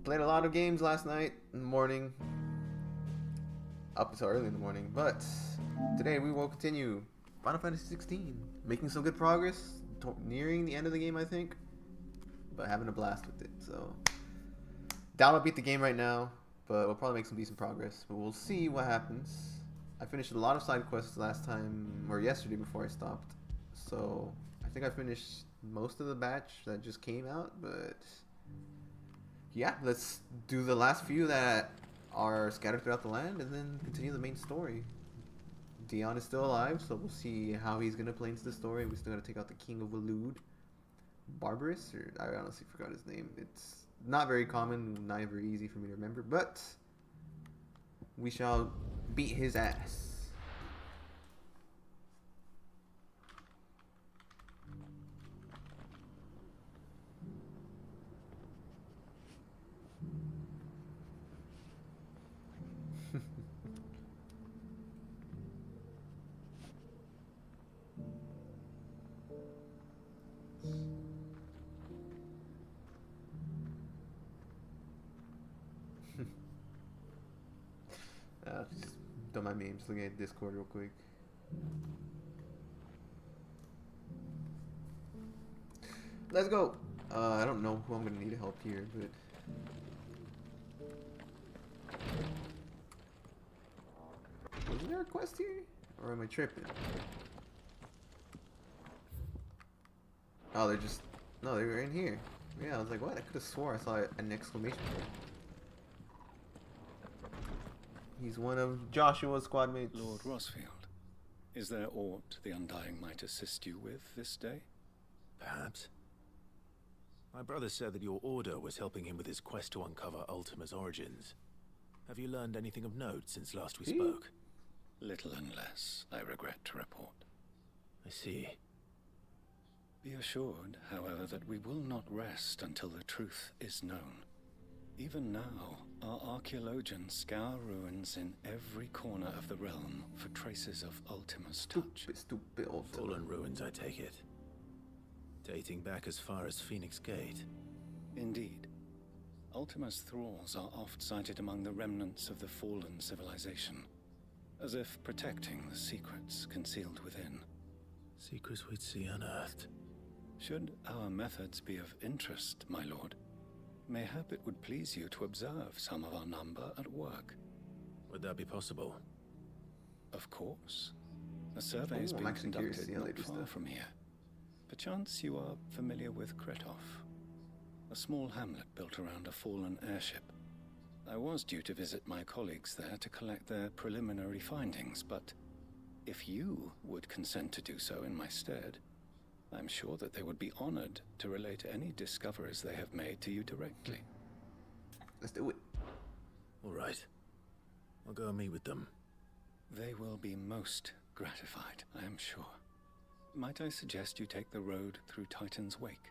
Played a lot of games last night in the morning. Up so early in the morning. But today we will continue Final Fantasy XVI. Making some good progress. Nearing the end of the game, I think. But having a blast with it. So, doubt I'll beat the game right now. But we'll probably make some decent progress. But we'll see what happens. I finished a lot of side quests last time, or yesterday before I stopped. So, I think I finished most of the batch that just came out. But yeah, let's do the last few that are scattered throughout the land and then continue the main story. Dion is still alive, so we'll see how he's going to play into the story. We still got to take out the King of Waloed. Barbarous, or I honestly forgot his name. It's not very common, not very easy for me to remember, but we shall beat his ass. Just don't mind me. I'm just looking at Discord real quick. Let's go. I don't know who I'm gonna need help here, but wasn't there a quest here, or am I tripping? Oh, they're just no, they were in here. Yeah, I was like, what? I could have swore I saw an exclamation point. He's one of Joshua's squad mates. Lord Rosfield, is there aught the Undying might assist you with this day? Perhaps. My brother said that your order was helping him with his quest to uncover Ultima's origins. Have you learned anything of note since last we spoke? Little and less, I regret to report. I see. Be assured, however, that we will not rest until the truth is known. Even now, our archaeologians scour ruins in every corner of the realm for traces of Ultima's touch. Stupid old Fallen ruins, I take it. Dating back as far as Phoenix Gate. Indeed. Ultima's thralls are oft sighted among the remnants of the fallen civilization, as if protecting the secrets concealed within. Secrets we'd see unearthed. Should our methods be of interest, my lord, mayhap it would please you to observe some of our number at work. Would that be possible? Of course. A survey is being conducted not far from here. Perchance you are familiar with Kretov, a small hamlet built around a fallen airship. I was due to visit my colleagues there to collect their preliminary findings, but if you would consent to do so in my stead, I'm sure that they would be honored to relate any discoveries they have made to you directly. Let's do it. All right. I'll go and meet with them. They will be most gratified, I am sure. Might I suggest you take the road through Titan's Wake?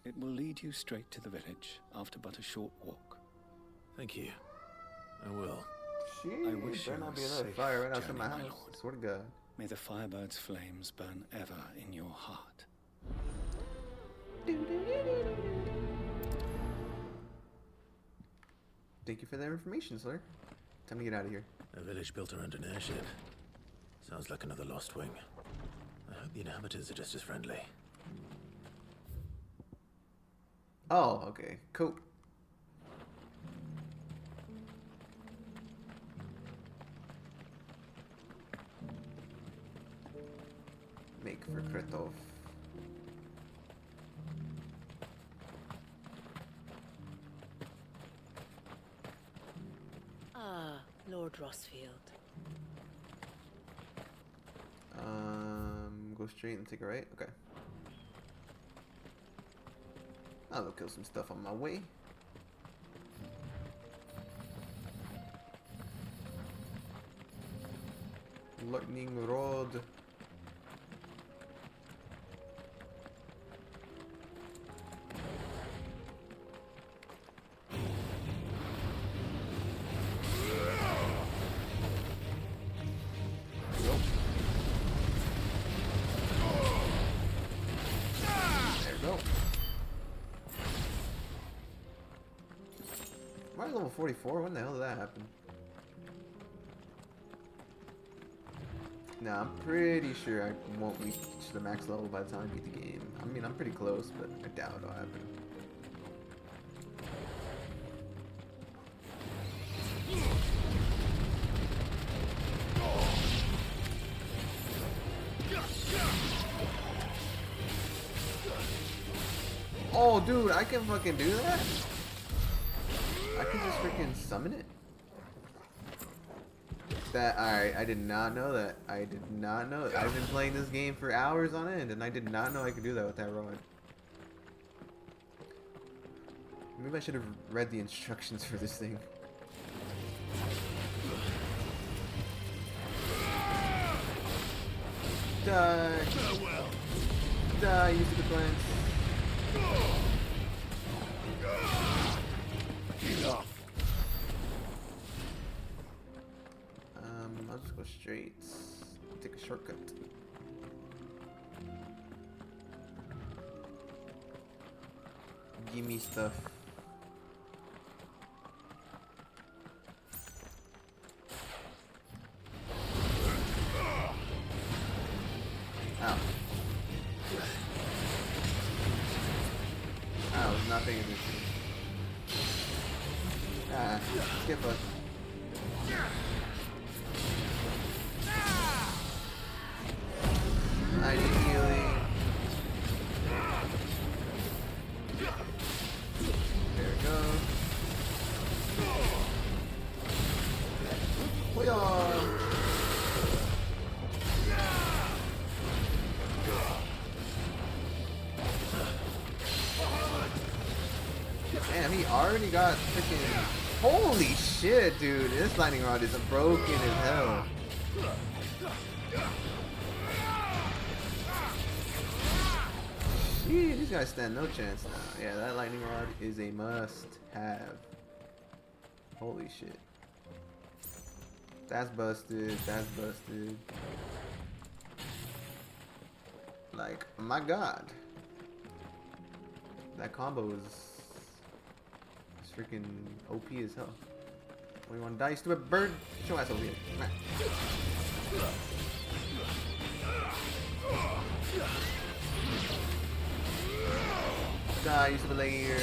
It will lead you straight to the village after but a short walk. Thank you. I will. I wish you not a be another safe fire right outside my journey, my house. lord. Swear to God. May the Firebird's flames burn ever in your heart. Thank you for that information, sir. Time to get out of here. A village built around an airship. Sounds like another lost wing. I hope the inhabitants are just as friendly. Oh, okay. Cool. Make for Kretov. Ah, Lord Rosfield. Go straight and take a right. Okay. I'll go kill some stuff on my way. Lightning Rod. I level 44? When the hell did that happen? Nah, I'm pretty sure I won't reach the max level by the time I beat the game. I mean, I'm pretty close, but I doubt it'll happen. Oh, dude, I can fucking do that? I can just freaking summon it? Alright, I did not know that. I did not know that. I've been playing this game for hours on end, and I did not know I could do that with that rod. Maybe I should have read the instructions for this thing. Die! Die, you stupid plants! I'll just go straight. Take a shortcut. Gimme stuff. Ow. I was not paying attention. Ah, skip it. I need healing. There we go. We are. Damn, he already got freaking. Holy shit, dude. This lightning rod is broken as hell. Gee, these guys stand no chance now. Yeah, that lightning rod is a must-have. Holy shit. That's busted. That's busted. Like, my god. That combo is freaking OP as hell. What do you want to die, you stupid bird? Get your ass over here. Die, you stupid leg here.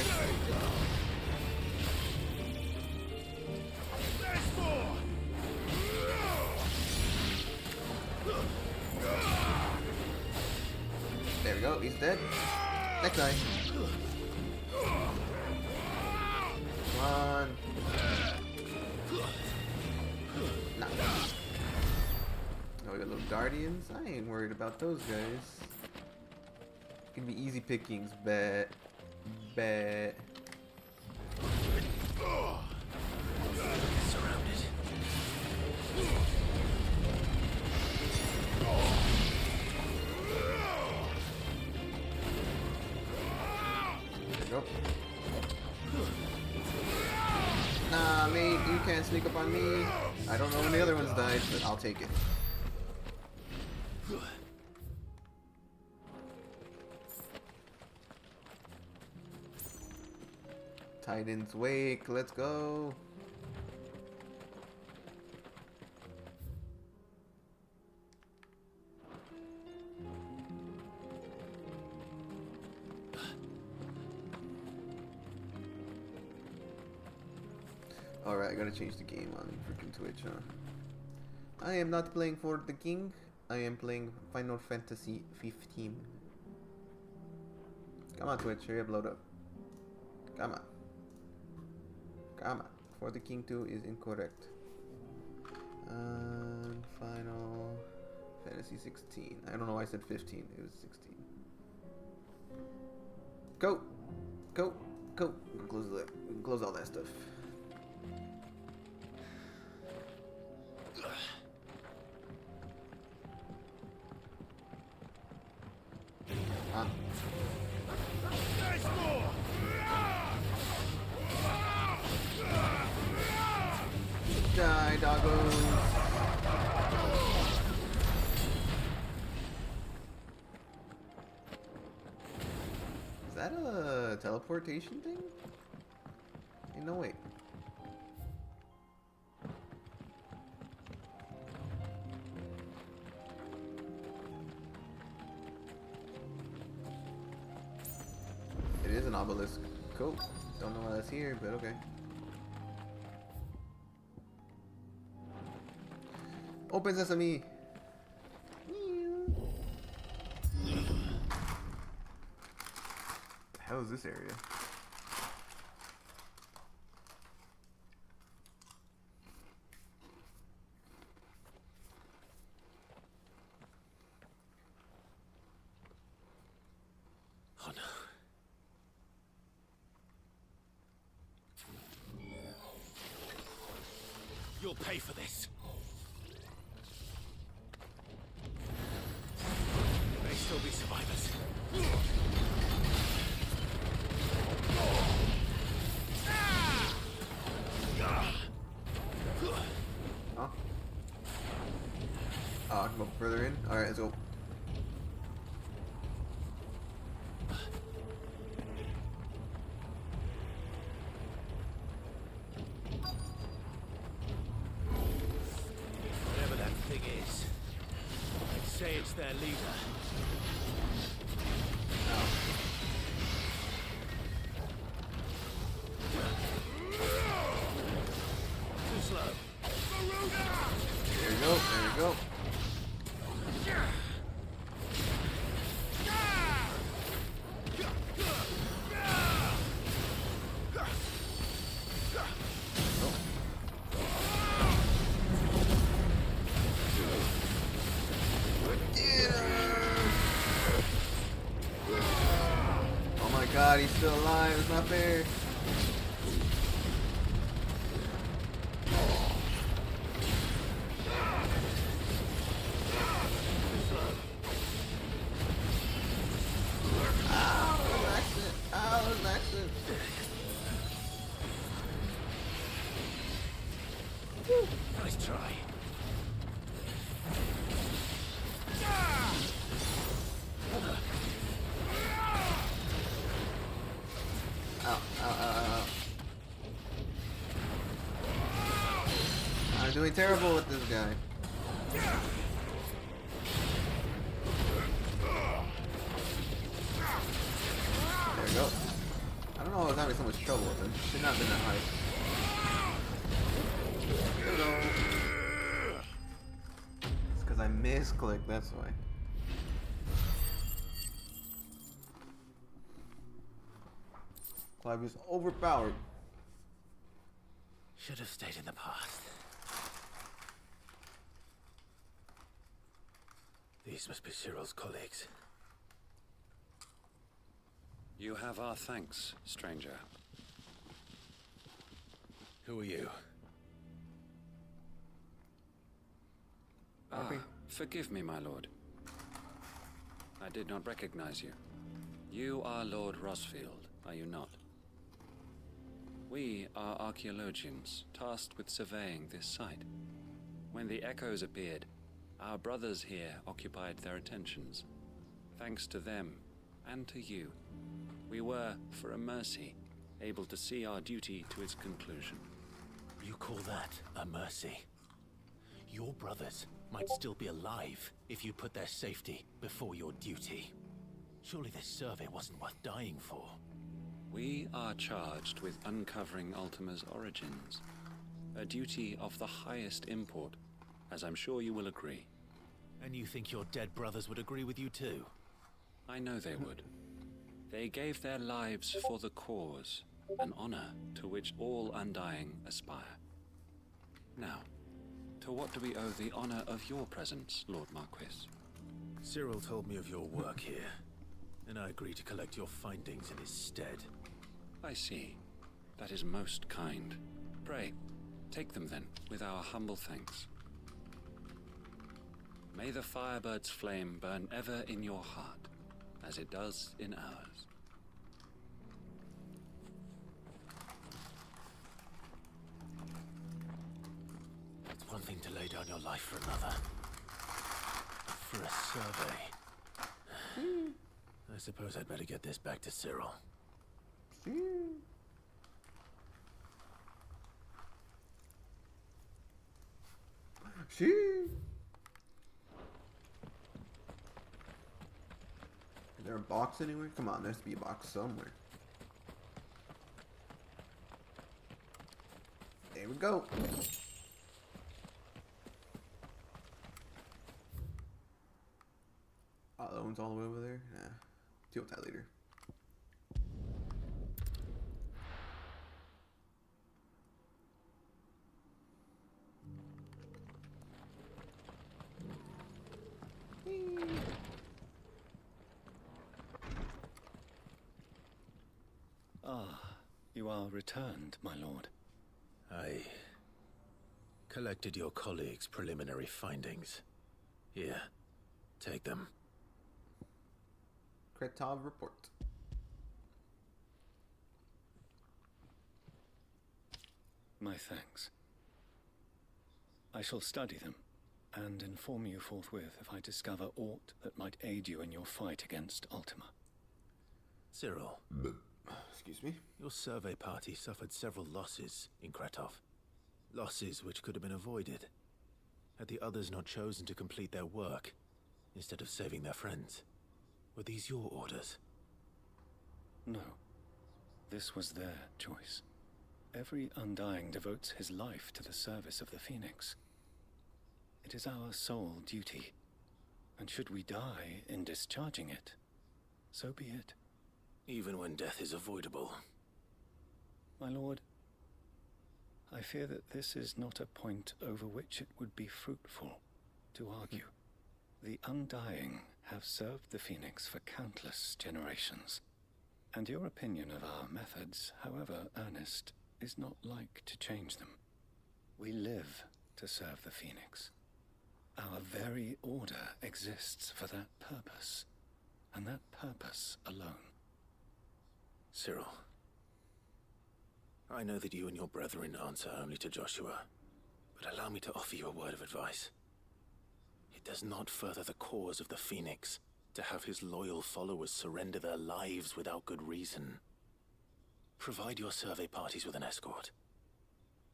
There we go, he's dead. Next guy. Come on. Nah. Oh, we got little guardians. I ain't worried about those guys. Can be easy pickings, bet. Bet. Surrounded. There we go. Nah, mate, you can't sneak up on me. I don't know when the other ones died, but I'll take it. Titan's Wake, let's go. Alright, I gotta change the game on freaking Twitch, huh? I am not playing for the king. I am playing Final Fantasy XV. Come on, Twitch, hurry up, load up. Come on. Come on. For the king 2 is incorrect. Final Fantasy 16. I don't know why I said 15. It was 16. Go! Go! Go! Close all that stuff. Huh? Die, doggos. Is that a teleportation thing? Hey, no, wait. obelisk. Cool. Don't know why that's here, but okay. Open sesame. The hell is this area? Oh no. You'll pay for this. There may still be survivors. Huh? Oh, I can go further in? Alright, let's go. Whatever that thing is, I'd say it's their leader. Too slow. There we go, there we go. Oh my god, he's still alive, it's not fair. Nice try. I'm doing terrible with this guy. There we go. I don't know why I was having so much trouble with him. Should not have been that high. Hello. It's because I misclicked, that's why. Clive is overpowered. Should have stayed in the past. These must be Cyril's colleagues. You have our thanks, stranger. Who are you? Forgive me, my lord. I did not recognize you. You are Lord Rosfield, are you not? We are archaeologians, tasked with surveying this site. When the echoes appeared, our brothers here occupied their attentions. Thanks to them, and to you, we were, for a mercy, able to see our duty to its conclusion. You call that a mercy? Your brothers might still be alive if you put their safety before your duty. Surely this survey wasn't worth dying for. We are charged with uncovering Ultima's origins, a duty of the highest import, as I'm sure you will agree. And you think your dead brothers would agree with you too? I know they would. They gave their lives for the cause, an honor to which all Undying aspire. Now, to what do we owe the honor of your presence, Lord Marquis? Cyril told me of your work here, and I agreed to collect your findings in his stead. I see. That is most kind. Pray, take them then, with our humble thanks. May the Firebird's flame burn ever in your heart, as it does in ours. It's one thing to lay down your life for another. For a survey. I suppose I'd better get this back to Cyril. Is there a box anywhere? Come on, there has to be a box somewhere. Here we go. Oh, that one's all the way over there? Nah. Deal with that later. Ah, you are returned, my lord. I collected your colleagues' preliminary findings. Here, take them. Kretov report. My thanks. I shall study them and inform you forthwith if I discover aught that might aid you in your fight against Ultima. Cyril. Excuse me? Your survey party suffered several losses in Kretov. Losses which could have been avoided, had the others not chosen to complete their work instead of saving their friends. Were these your orders? No. This was their choice. Every Undying devotes his life to the service of the Phoenix. It is our sole duty, and should we die in discharging it, so be it. Even when death is avoidable. My lord, I fear that this is not a point over which it would be fruitful to argue. The Undying have served the Phoenix for countless generations, and your opinion of our methods, however earnest, is not like to change them. We live to serve the Phoenix. Our very order exists for that purpose, and that purpose alone. Cyril, I know that you and your brethren answer only to Joshua, but allow me to offer you a word of advice. It does not further the cause of the Phoenix to have his loyal followers surrender their lives without good reason. Provide your survey parties with an escort,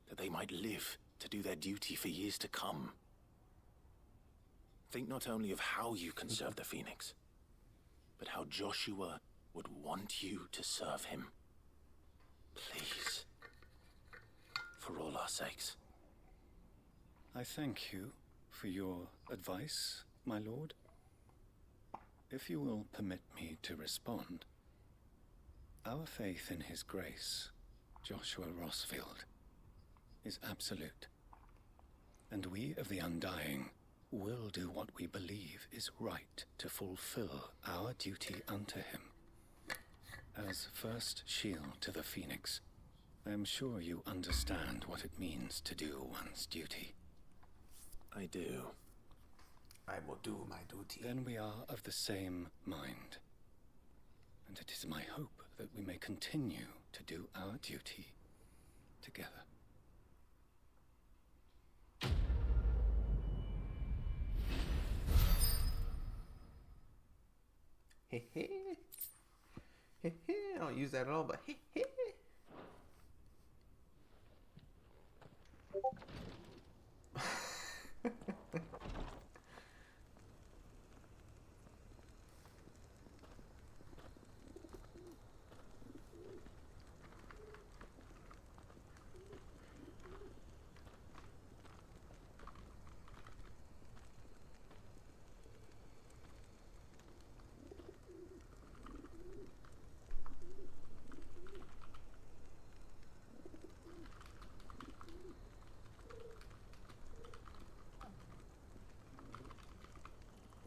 that they might live to do their duty for years to come. Think not only of how you can serve the Phoenix, but how Joshua would want you to serve him. Please. For all our sakes. I thank you for your advice, my lord. If you will permit me to respond, our faith in his grace, Joshua Rossfield, is absolute. And we of the Undying will do what we believe is right to fulfill our duty unto him. As first shield to the Phoenix, I am sure you understand what it means to do one's duty. I do. I will do my duty. Then we are of the same mind. And it is my hope that we may continue to do our duty together. Hey, hey. Hey, hey. I don't use that at all, but hey, hey.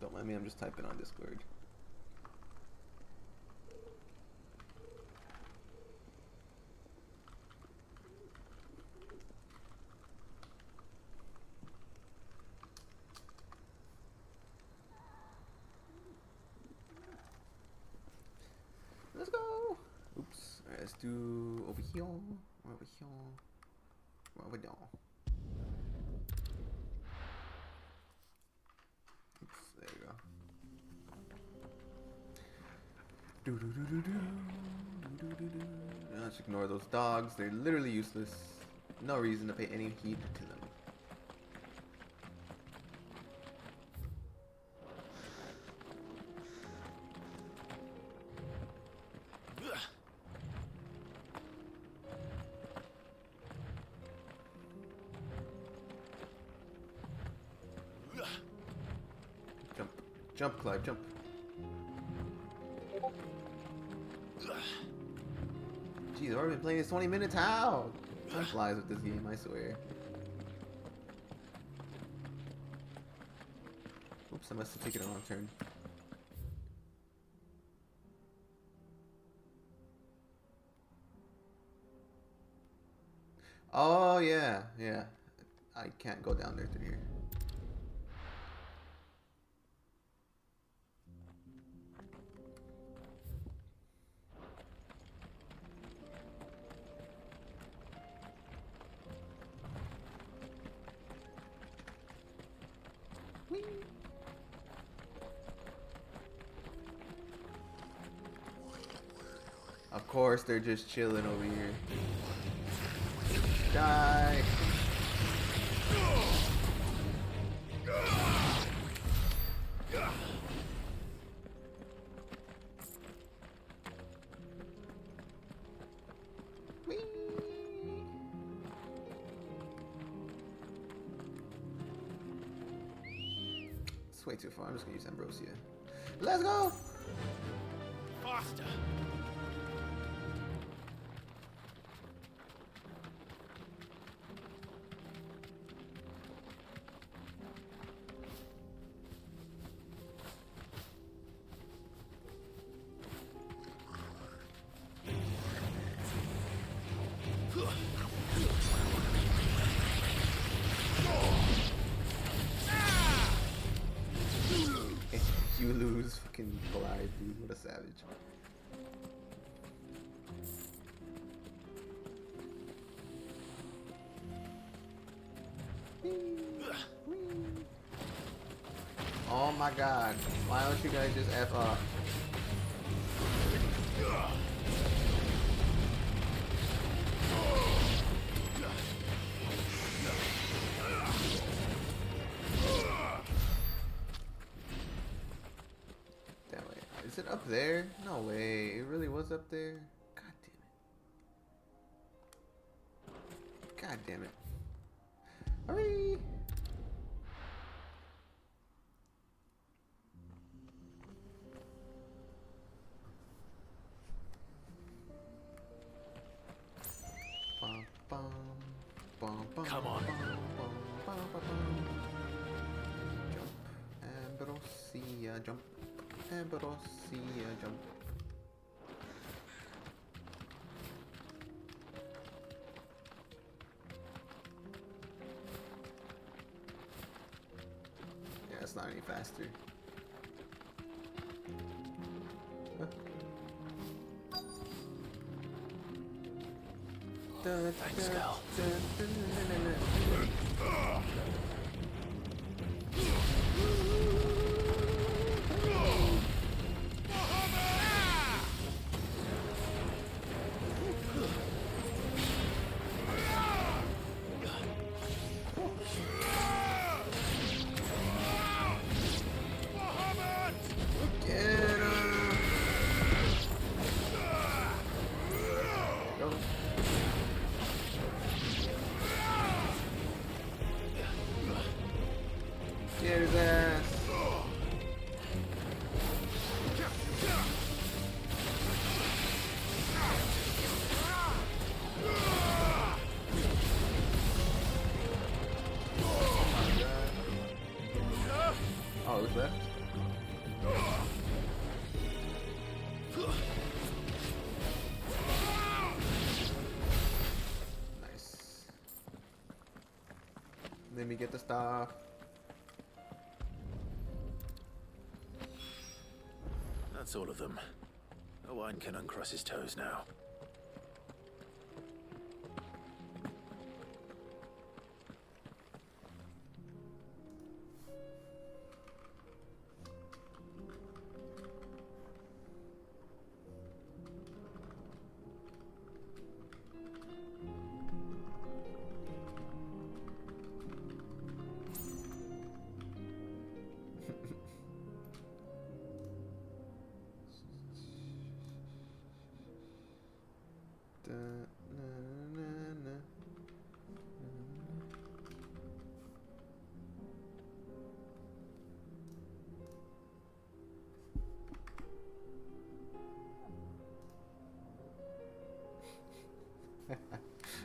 Don't mind me, I'm just typing on Discord. Let's go! Oops. Alright, let's do over here. Over here. Over there. There you go. Let's ignore those dogs. They're literally useless. No reason to pay any heed to them. Jump, Clive, jump. Jeez, I've already been playing this 20 minutes. How? Time flies with this game, I swear. Oops, I must have taken a wrong turn. Oh, yeah, yeah. I can't go down there through here. Whee! Of course, they're just chilling over here. Die! Whee! It's way too far. I'm just gonna use Ambrosia. Let's go! Faster! You lose, fucking Clive, dude. What a savage. Oh my god. Why don't you guys just F off? Damn it. Is it up there? No way. It really was up there? God damn it. God damn it. Hurry! Come on. Jump. Ambrosia, jump. Ambrosia, jump. Yeah, it's not any faster. Huh? Thanks, Cal. Get his ass. Oh, who's left? Nice. Let me get the stuff. That's all of them. Owain can uncross his toes now.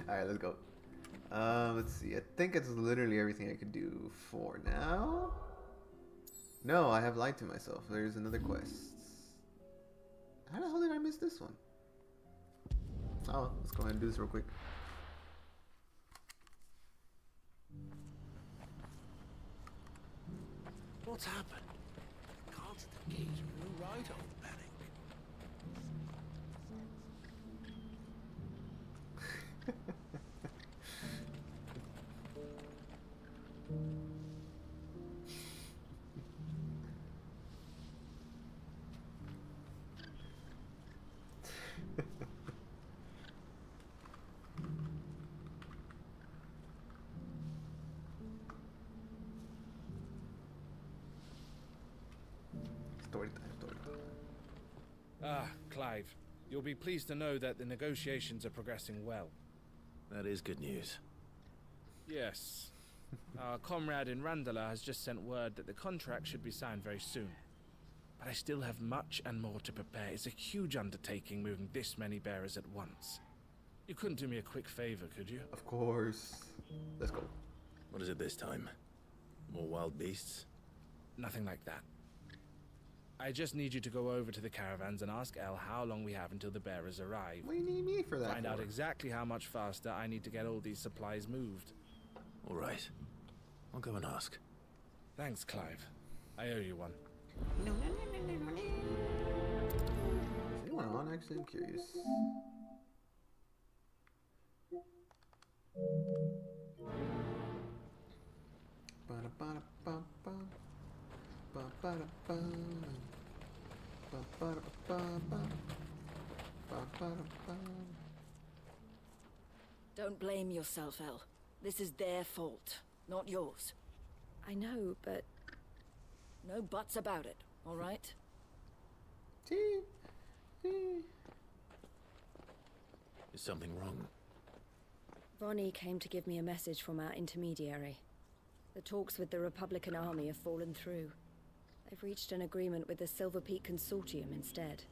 Alright, let's go. Let's see. I think it's literally everything I could do for now. No, I have lied to myself. There's another quest. How the hell did I miss this one? Oh, let's go ahead and do this real quick. What's happened? Can't engage me right, old panic. Story time, story time. Ah, Clive. You'll be pleased to know that the negotiations are progressing well. That is good news. Yes. Our comrade in Randala has just sent word that the contract should be signed very soon. But I still have much and more to prepare. It's a huge undertaking moving this many bearers at once. You couldn't do me a quick favor, could you? Of course. Let's go. What is it this time? More wild beasts? Nothing like that. I just need you to go over to the caravans and ask El how long we have until the bearers arrive. What do you need me for that? Find out exactly how much faster I need to get all these supplies moved. All right. I'll go and ask. Thanks, Clive. I owe you one. Is anyone on? Actually, I'm curious. Don't blame yourself, El. This is their fault, not yours. I know, but No buts about it, all right? Is something wrong? Vonnie came to give me a message from our intermediary. The talks with the Republican Army have fallen through. They've reached an agreement with the Silver Peak Consortium instead.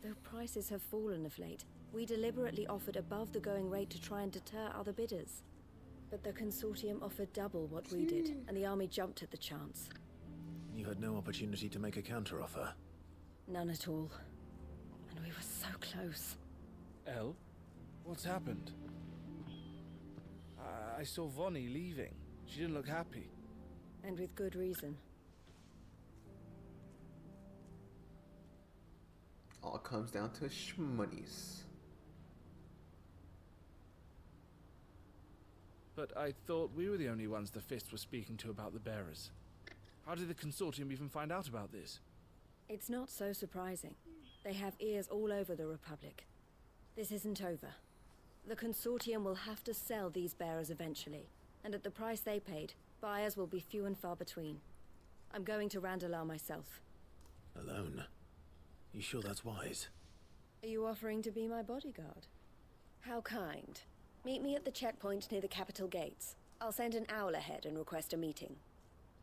Though prices have fallen of late, we deliberately offered above the going rate to try and deter other bidders. But the Consortium offered double what we did, and the Army jumped at the chance. You had no opportunity to make a counteroffer. None at all. And we were so close. El? What's happened? I saw Vonnie leaving. She didn't look happy. And with good reason. All comes down to shmonies. But I thought we were the only ones the Fist was speaking to about the bearers. How did the Consortium even find out about this? It's not so surprising. They have ears all over the Republic. This isn't over. The Consortium will have to sell these bearers eventually, and at the price they paid, buyers will be few and far between. I'm going to Randalar myself. Alone? You sure that's wise? Are you offering to be my bodyguard? How kind. Meet me at the checkpoint near the capital gates. I'll send an owl ahead and request a meeting.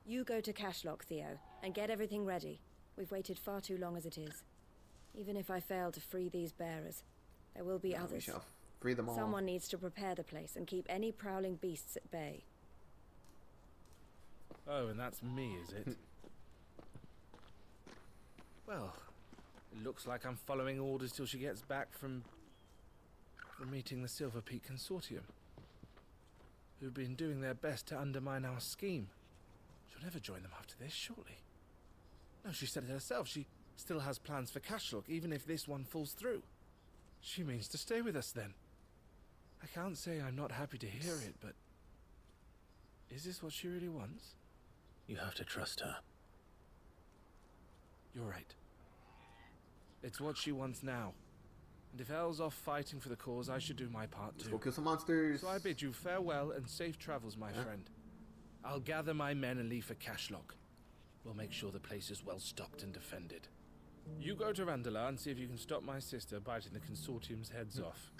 You go to Cashlock, Theo, and get everything ready. We've waited far too long as it is. Even if I fail to free these bearers, there will be others. We shall free them all. Someone needs to prepare the place and keep any prowling beasts at bay. Oh, and that's me, is it? Well, it looks like I'm following orders till she gets back from meeting the Silver Peak Consortium, who've been doing their best to undermine our scheme. She'll never join them after this, surely. No, she said it herself. She still has plans for Cashlock, even if this one falls through. She means to stay with us then. I can't say I'm not happy to hear it, but is this what she really wants? You have to trust her. You're right. It's what she wants now. And if Elle's off fighting for the cause, I should do my part Let's too. go kill some monsters. So I bid you farewell and safe travels, my friend. I'll gather my men and leave for Cashlock. We'll make sure the place is well stocked and defended. You go to Randalar and see if you can stop my sister biting the Consortium's heads off.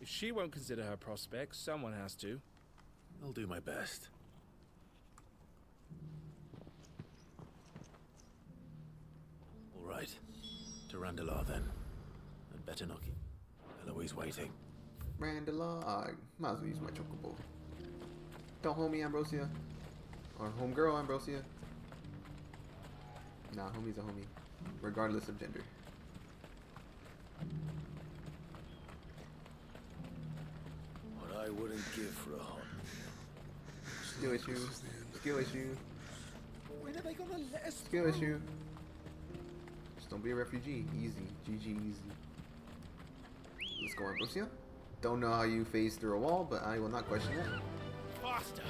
If she won't consider her prospects, someone has to. I'll do my best. All right. To Randalar then. I'd better not keep Eloise waiting. Randalog. Might as well use my chocobo. Don't homie Ambrosia. Or homegirl Ambrosia. Nah, homie's a homie. Regardless of gender. What I wouldn't give for a hot. Skill issue. Skill issue. When are they gonna let us Skill issue. Just don't be a refugee. Easy. GG easy. Let's go Ambrosia. Don't know how you phase through a wall, but I will not question it. Faster!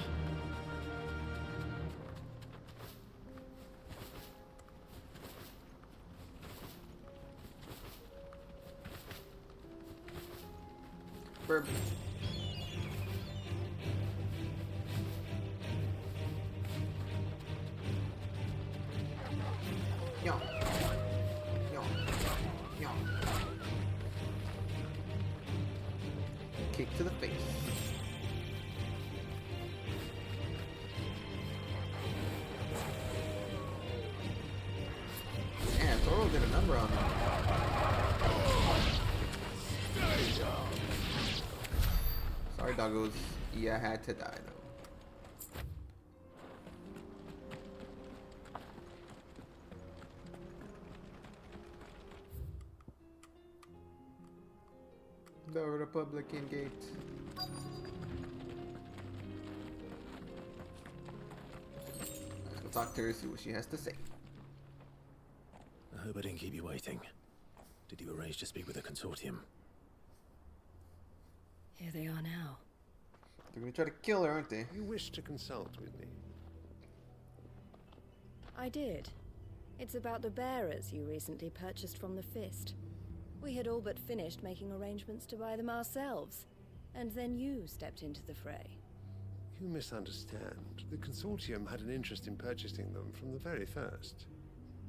Burp. Yo. Yo. Yo. Kick to the face. Man, Toro did a number on him. Sorry, doggos. Yeah, I had to die though. The Republican gate. Let's go talk to her, see what she has to say. I hope I didn't keep you waiting. Did you arrange to speak with the consortium? Here they are now. They're gonna try to kill her, aren't they? You wish to consult with me? I did. It's about the bearers you recently purchased from the Fist. We had all but finished making arrangements to buy them ourselves, and then you stepped into the fray. You misunderstand. The consortium had an interest in purchasing them from the very first.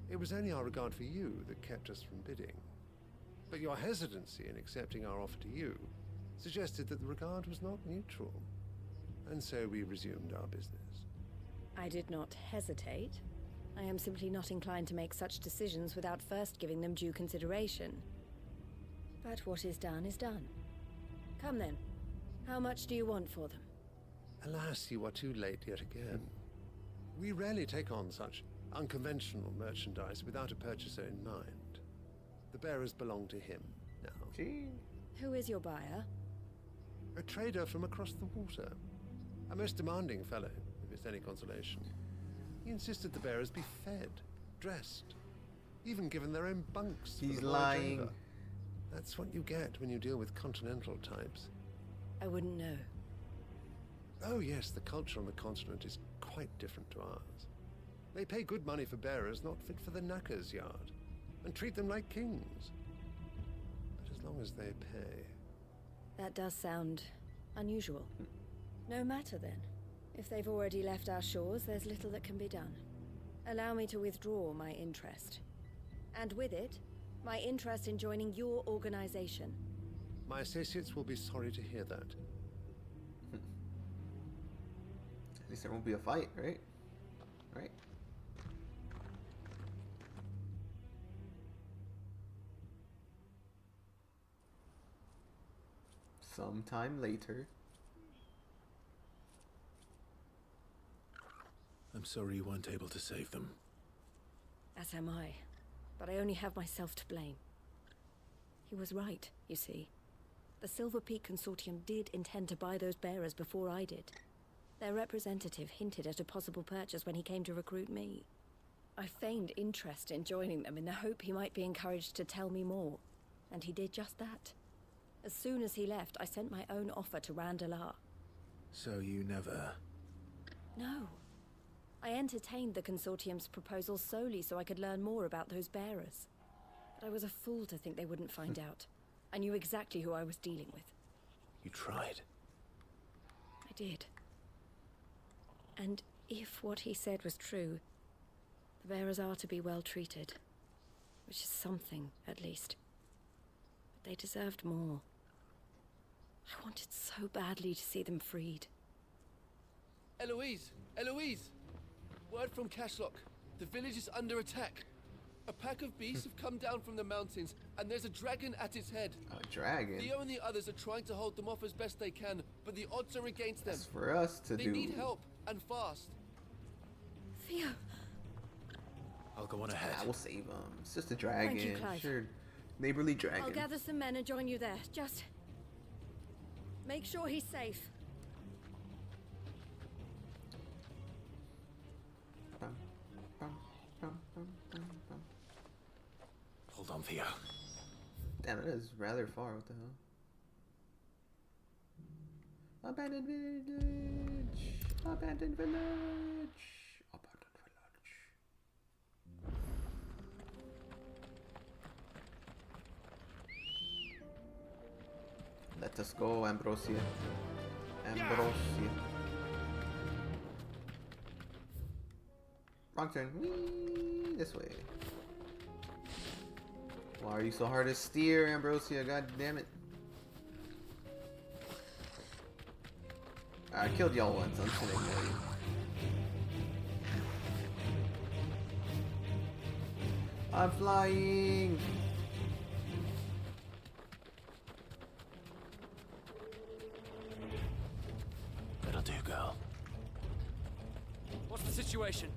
It was only our regard for you that kept us from bidding. But your hesitancy in accepting our offer to you suggested that the regard was not mutual. And so we resumed our business. I did not hesitate. I am simply not inclined to make such decisions without first giving them due consideration. But what is done is done. Come then. How much do you want for them? Alas, you are too late yet again. We rarely take on such unconventional merchandise without a purchaser in mind. The bearers belong to him now. Gee. Who is your buyer? A trader from across the water. A most demanding fellow, if it's any consolation. He insisted the bearers be fed, dressed, even given their own bunks. for He's the voyage lying. over. That's what you get when you deal with continental types. I wouldn't know. Oh yes, the culture on the continent is quite different to ours. They pay good money for bearers not fit for the knacker's yard, and treat them like kings. But as long as they pay... That does sound unusual. No matter then. If they've already left our shores, there's little that can be done. Allow me to withdraw my interest. And with it, my interest in joining your organization. My associates will be sorry to hear that. At least there won't be a fight, right? Right? Sometime later. I'm sorry you weren't able to save them. As am I. But I only have myself to blame. He was right, you see. The Silver Peak Consortium did intend to buy those bearers before I did. Their representative hinted at a possible purchase when he came to recruit me. I feigned interest in joining them in the hope he might be encouraged to tell me more. And he did just that. As soon as he left, I sent my own offer to Randalar. So you never... No. I entertained the Consortium's proposal solely so I could learn more about those bearers. But I was a fool to think they wouldn't find out. I knew exactly who I was dealing with. You tried. I did. And if what he said was true, the bearers are to be well treated. Which is something, at least. But they deserved more. I wanted so badly to see them freed. Eloise! Eloise! Word from Cashlock. The village is under attack. A pack of beasts have come down from the mountains, and there's a dragon at its head. A dragon? Theo and the others are trying to hold them off as best they can, but the odds are against them. That's for us to do. They need help, and fast. Theo. I'll go on ahead. I will save him. It's just a dragon. Thank you, Clive. Sure. Neighborly dragon. I'll gather some men and join you there. Just make sure he's safe. Bum, bum, bum, bum, bum, bum. Hold on, Theo. Damn, it is rather far. What the hell? Abandoned village. Abandoned village. Abandoned village. Let us go, Ambrosia. Ambrosia. Wrong turn. Whee! This way. Why are you so hard to steer, Ambrosia? God damn it. I killed y'all once. I'm just gonna ignore you. I'm flying. That'll do, girl. What's the situation?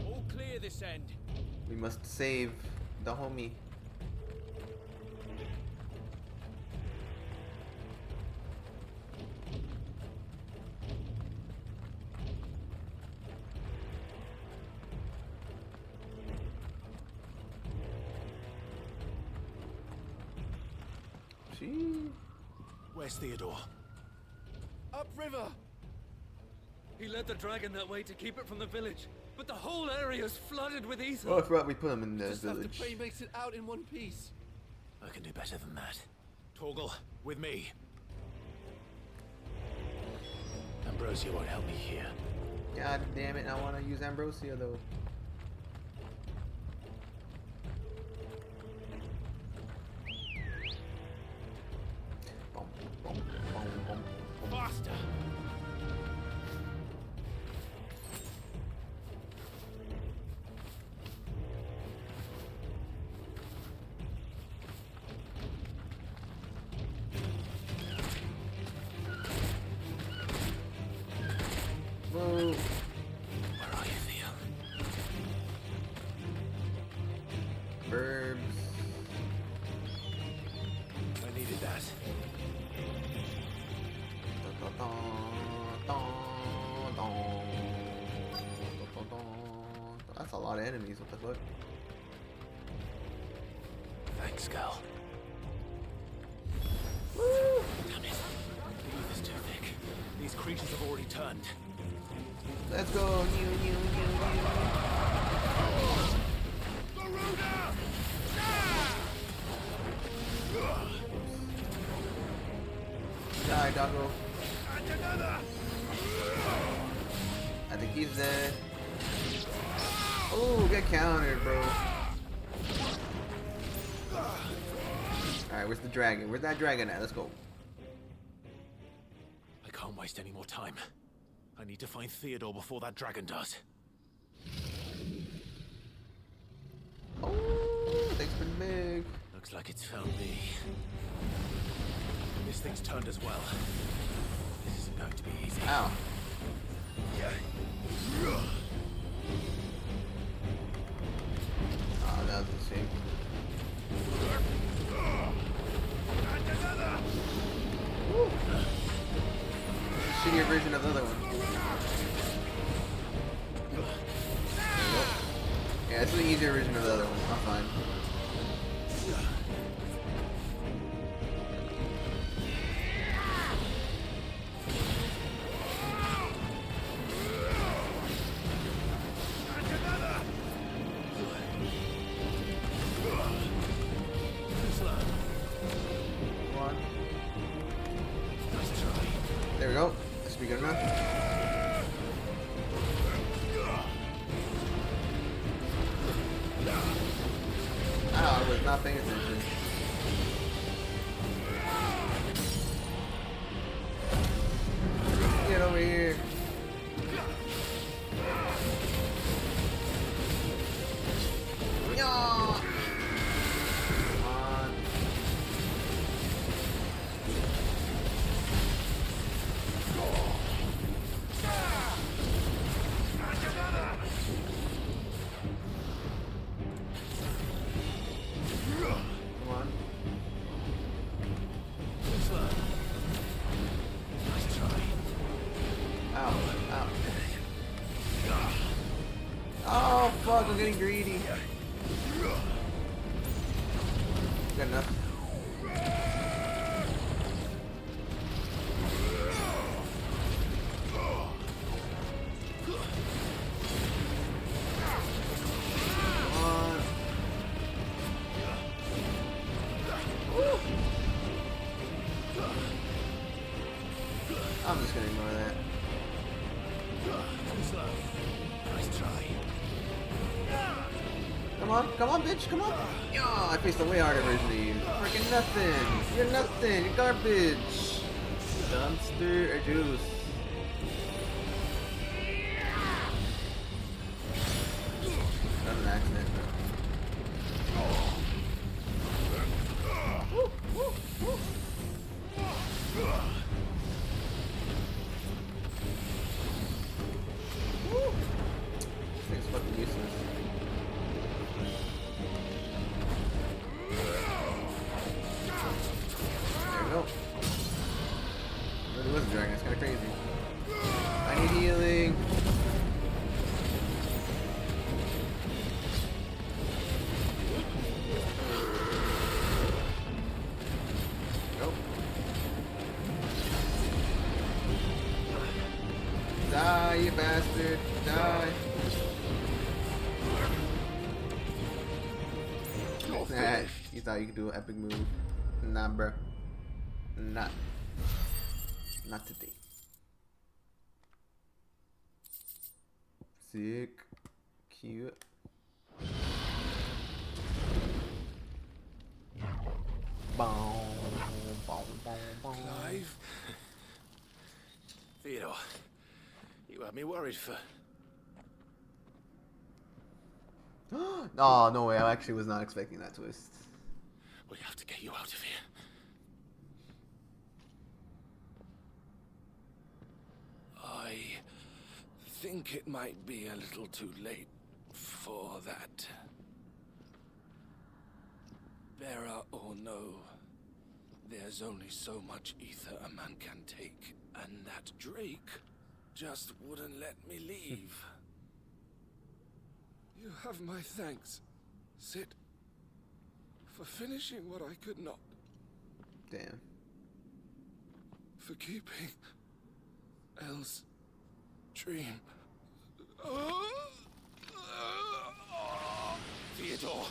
All clear this end. We must save the homie. Where's Theodore? Upriver! He led the dragon that way to keep it from the village, but the whole area's flooded with ether. Oh, I forgot we put him in the Just have village. to pray he makes it out in one piece. I can do better than that. Torgal, with me. Ambrosia won't help me here. God damn it, I want to use Ambrosia though. Boom, boom, boom, boom, boom. Faster! Whoa. Where are you, Theo? Verbs. I needed that. That's a lot of enemies, what the fuck? Thanks, girl. Woo! Damn it. The ether's too thick. These creatures have already turned. Let's go, new. Die, doggo. I think he's dead. Oh, get countered, bro. Alright, where's the dragon? Where's that dragon at? Let's go. I can't waste any more time. I need to find Theodore before that dragon does. Oh, thanks for the mig. Looks like it's found me. This thing's turned as well. This isn't going to be easy. Ow. Oh, that was a shame. Woo. Shittier version of the other one. Yeah, it's an easier version of the other one. I'm fine. There we go. That should be good enough. Oh, I was not paying attention. Get over here. No! Ow. Oh fuck, I'm getting greedy. Got enough. I'm just gonna ignore that. Nice try. Come on, bitch, come on! Yeah, I faced a way harder version of you. Freaking nothing! You're nothing! You're garbage! Dumpster or juice? That was an accident. This thing's fucking useless. There we go. It really was a dragon, it's kinda crazy. I need healing. Nope. Die, you bastard. Die. Nah, you thought you could do an epic move. Nah, bruh. Not today. Sick. Cute. Clive? Theodore, you had me worried for... Oh, no way. I actually was not expecting that twist. We have to get you out of here. I think it might be a little too late for that. Bearer or no, there's only so much ether a man can take, and that Drake just wouldn't let me leave. You have my thanks, Sid, for finishing what I could not. Damn. For keeping Elle's dream. Theodore!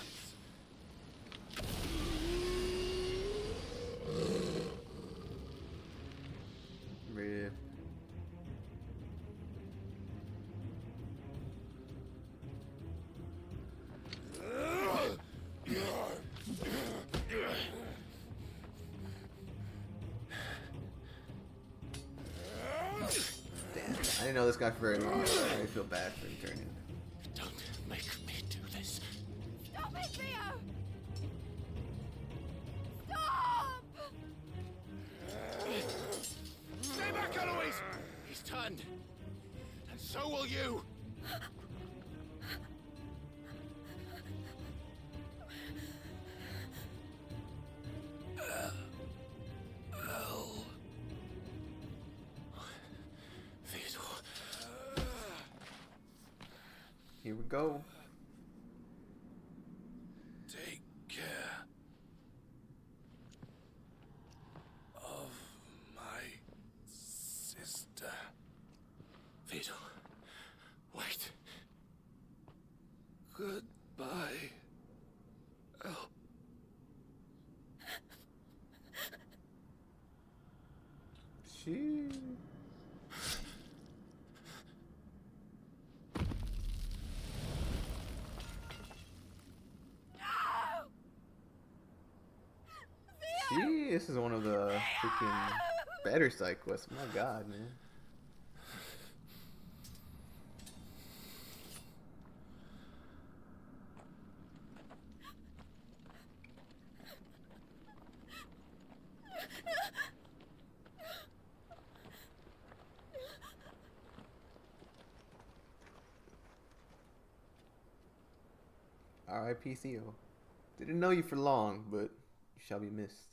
Rip. Damn, I didn't know this guy for very long. I feel bad for him turning. Don't make me do this. Stop it, Theo! Stop! Stay back, Eloise! He's turned. And so will you! Here we go. Take care of my sister. Theodore, wait. Goodbye, Elle. She. See, this is one of the freaking better side quests. My god, man. R.I.P. Theo. Didn't know you for long, but you shall be missed.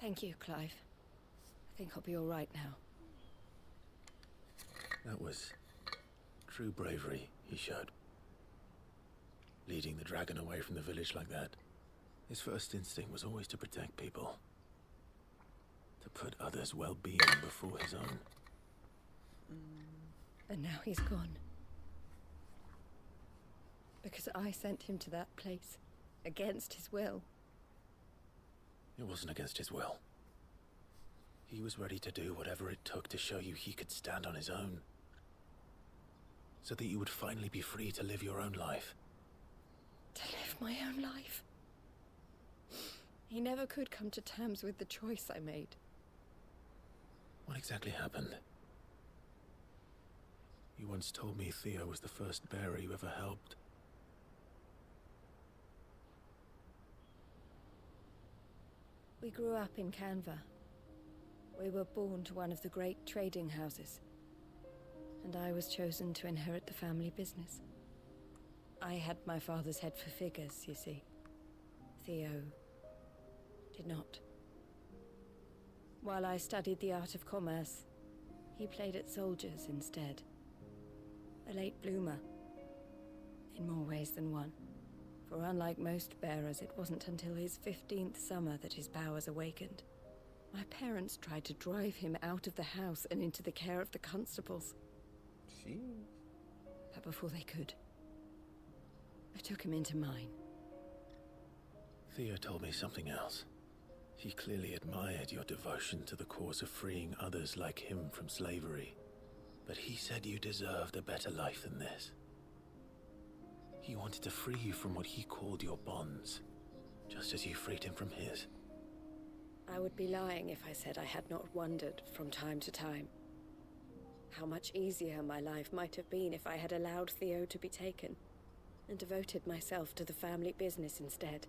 Thank you, Clive. I think I'll be all right now. That was true bravery he showed. Leading the dragon away from the village like that. His first instinct was always to protect people. To put others' well-being before his own. And now he's gone. Because I sent him to that place. Against his will. It wasn't against his will. He was ready to do whatever it took to show you he could stand on his own. So that you would finally be free to live your own life. To live my own life. He never could come to terms with the choice I made. What exactly happened? You once told me Theo was the first bearer you ever helped. We grew up in Canva. We were born to one of the great trading houses. And I was chosen to inherit the family business. I had my father's head for figures, you see. Theo did not. While I studied the art of commerce, he played at soldiers instead. A late bloomer. In more ways than one. For unlike most bearers, it wasn't until his 15th summer that his powers awakened. My parents tried to drive him out of the house and into the care of the constables. Jeez. But before they could, I took him into mine. Theo told me something else. He clearly admired your devotion to the cause of freeing others like him from slavery. But he said you deserved a better life than this. He wanted to free you from what he called your bonds, just as you freed him from his. I would be lying if I said I had not wondered from time to time how much easier my life might have been if I had allowed Theo to be taken and devoted myself to the family business instead.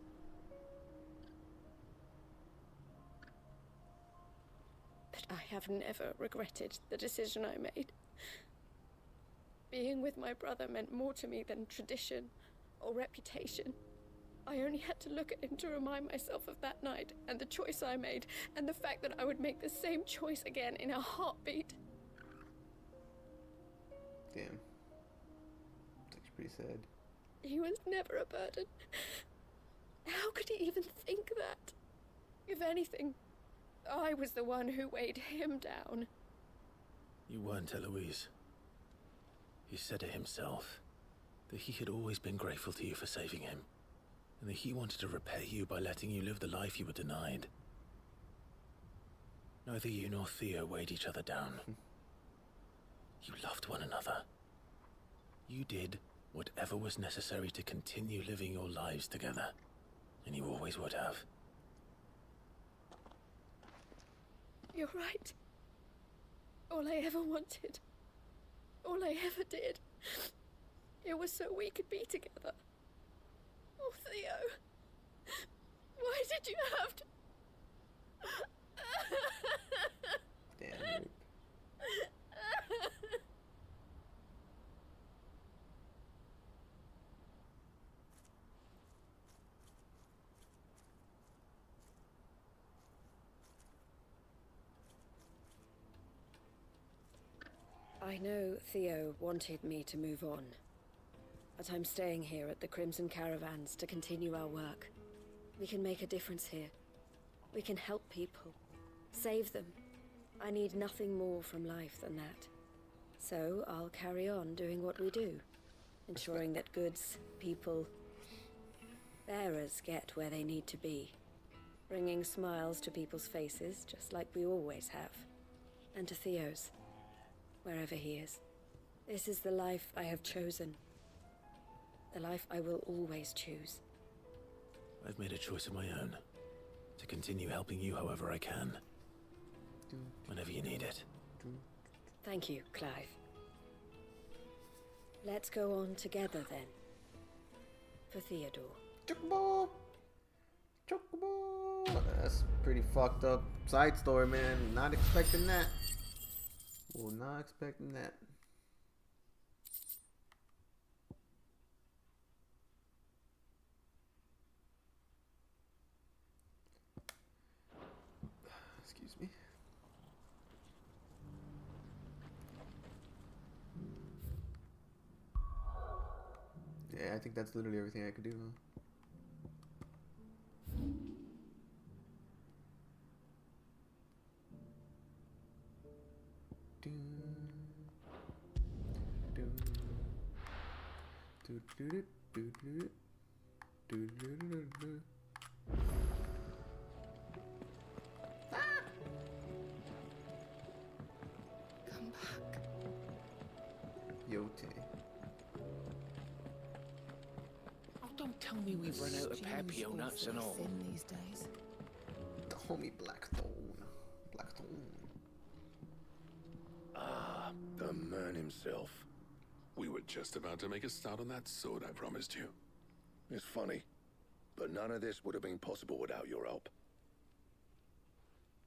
But I have never regretted the decision I made. Being with my brother meant more to me than tradition or reputation. I only had to look at him to remind myself of that night and the choice I made and the fact that I would make the same choice again in a heartbeat. Damn. It's actually pretty sad. He was never a burden. How could he even think that? If anything, I was the one who weighed him down. You weren't, Eloise. He said it himself, that he had always been grateful to you for saving him, and that he wanted to repay you by letting you live the life you were denied. Neither you nor Theo weighed each other down. You loved one another. You did whatever was necessary to continue living your lives together, and you always would have. You're right. All I ever wanted, all I ever did, it was so we could be together. Oh, Theo, why did you have to... Damn. I know Theo wanted me to move on, but I'm staying here at the Crimson Caravans to continue our work. We can make a difference here. We can help people, save them. I need nothing more from life than that. So I'll carry on doing what we do, ensuring that goods, people, bearers get where they need to be, bringing smiles to people's faces just like we always have, and to Theo's. Wherever he is. This is the life I have chosen. The life I will always choose. I've made a choice of my own. To continue helping you however I can. Whenever you need it. Thank you, Clive. Let's go on together then. For Theodore. Chocobo! Chocobo! That's pretty fucked up side story, man. Not expecting that. Well, not expecting that. I think that's literally everything I could do. Come back. Yote. Oh, don't tell me we've run out of Papio nuts and all. Thin these days. The homie Blackthorn. Blackthorn. Ah, the man himself. We were just about to make a start on that sword I promised you. It's funny, but none of this would have been possible without your help.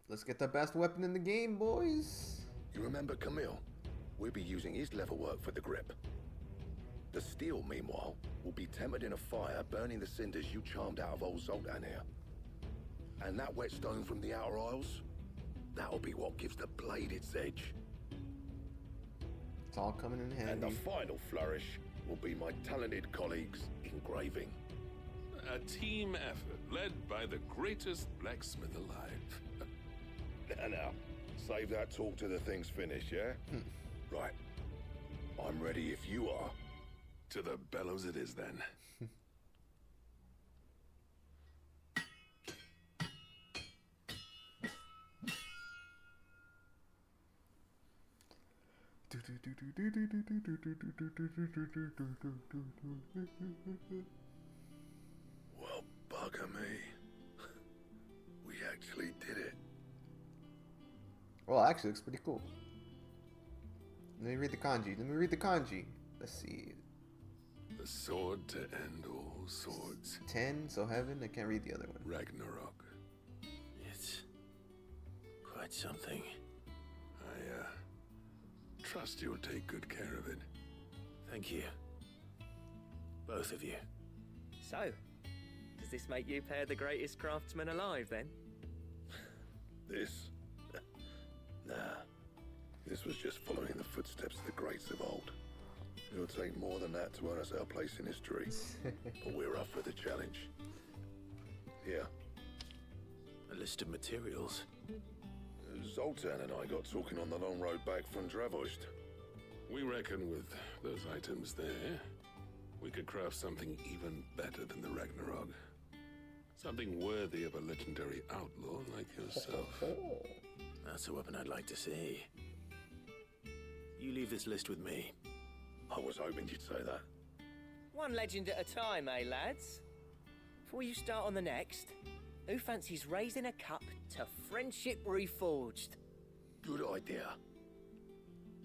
Let's get the best weapon in the game, boys. You remember Camille? We'll be using his leather work for the grip. The steel, meanwhile, will be tempered in a fire, burning the cinders you charmed out of old Zoltan here. And that whetstone from the Outer Isles, that'll be what gives the blade its edge. It's all coming in handy. And the final flourish will be my talented colleagues' engraving. A team effort led by the greatest blacksmith alive. Now, save that talk till the thing's finished, yeah? Right. I'm ready if you are. To the bellows it is then. Well, bugger me. We actually did it. Well, actually, it looks pretty cool. Let me read the kanji. Let's see. The sword to end all swords. 10, so heaven. I can't read the other one. Ragnarok. It's quite something. I trust you'll take good care of it. Thank you. Both of you. So, does this make you pair the greatest craftsmen alive, then? This? Nah. This was just following the footsteps of the greats of old. It'll take more than that to earn us our place in history. But we're up for the challenge. Here. A list of materials. Zoltan and I got talking on the long road back from Dravost. We reckon with those items there, we could craft something even better than the Ragnarok. Something worthy of a legendary outlaw like yourself. That's a weapon I'd like to see. You leave this list with me. I was hoping you'd say that. One legend at a time, eh, lads? Before you start on the next, who fancies raising a cup to friendship reforged? Good idea.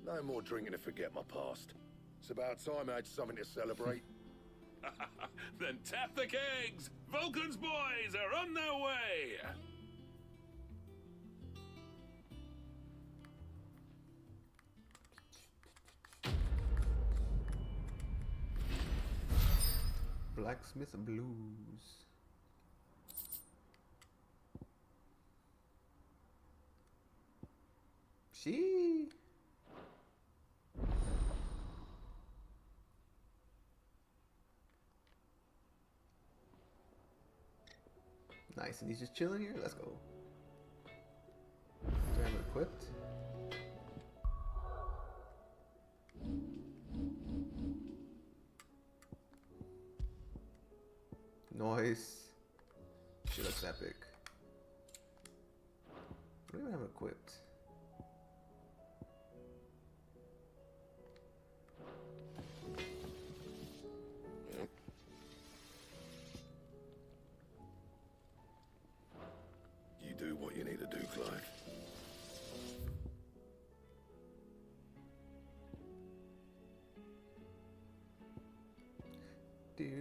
No more drinking to forget my past. It's about time I had something to celebrate. Then tap the kegs! Vulcan's boys are on their way! Blacksmith Blues. She. Nice, and he's just chilling here. Let's go. Do I have it equipped? Noise. She looks epic. What do I have equipped? You do what you need to do, Clive. Do.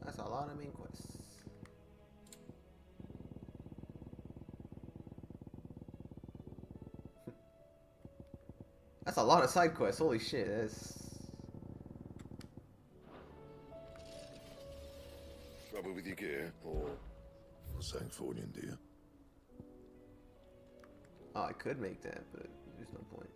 That's a lot of main quests. That's a lot of side quests. Holy shit. That's... Trouble with your gear, or something for you, do you? Oh, I could make that, but there's no point.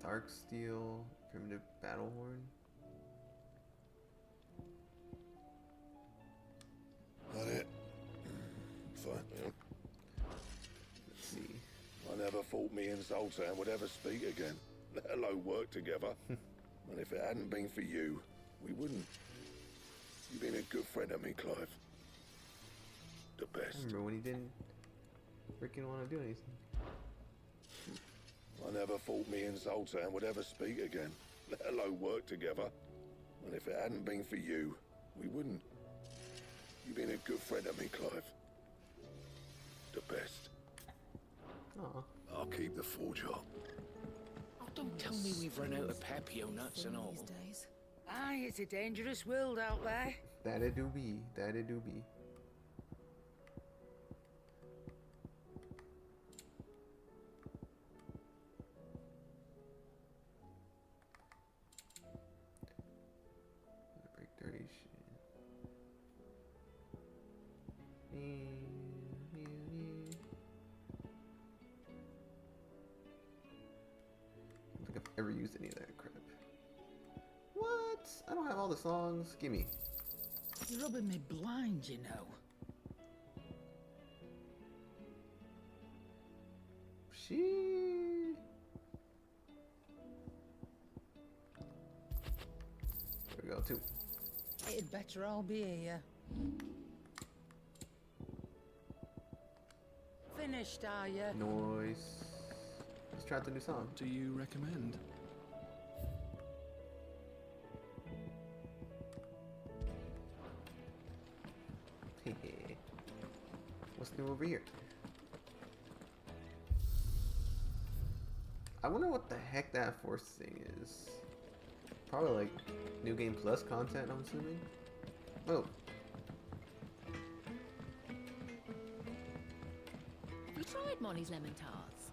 Dark steel, primitive battle horn. That it? Fine. Yeah. Let's see. I never thought me and Zoltan would ever speak again, let alone work together. And if it hadn't been for you, we wouldn't. You've been a good friend of me, Clive. The best. I remember when he didn't freaking want to do anything. I never thought me and Zoltan would ever speak again, let alone work together. And if it hadn't been for you, we wouldn't. You've been a good friend of me, Clive. The best. Aww. I'll keep the forge up. Oh, don't tell me we've run out of Pepio nuts and all. Aye, it's a dangerous world out there. That it do be. That it do be. Break dirty shit. I don't think I've ever used any of that crap. What? I don't have all the songs. Gimme. You're rubbing me blind, you know. She. There we go, too. It'd better all be here. Finished, are you? Noise. Let's try out the new song. Do you recommend? What's new over here? I wonder what the heck that force thing is. Probably like New Game Plus content, I'm assuming. Oh. Have you tried Molly's lemon tarts?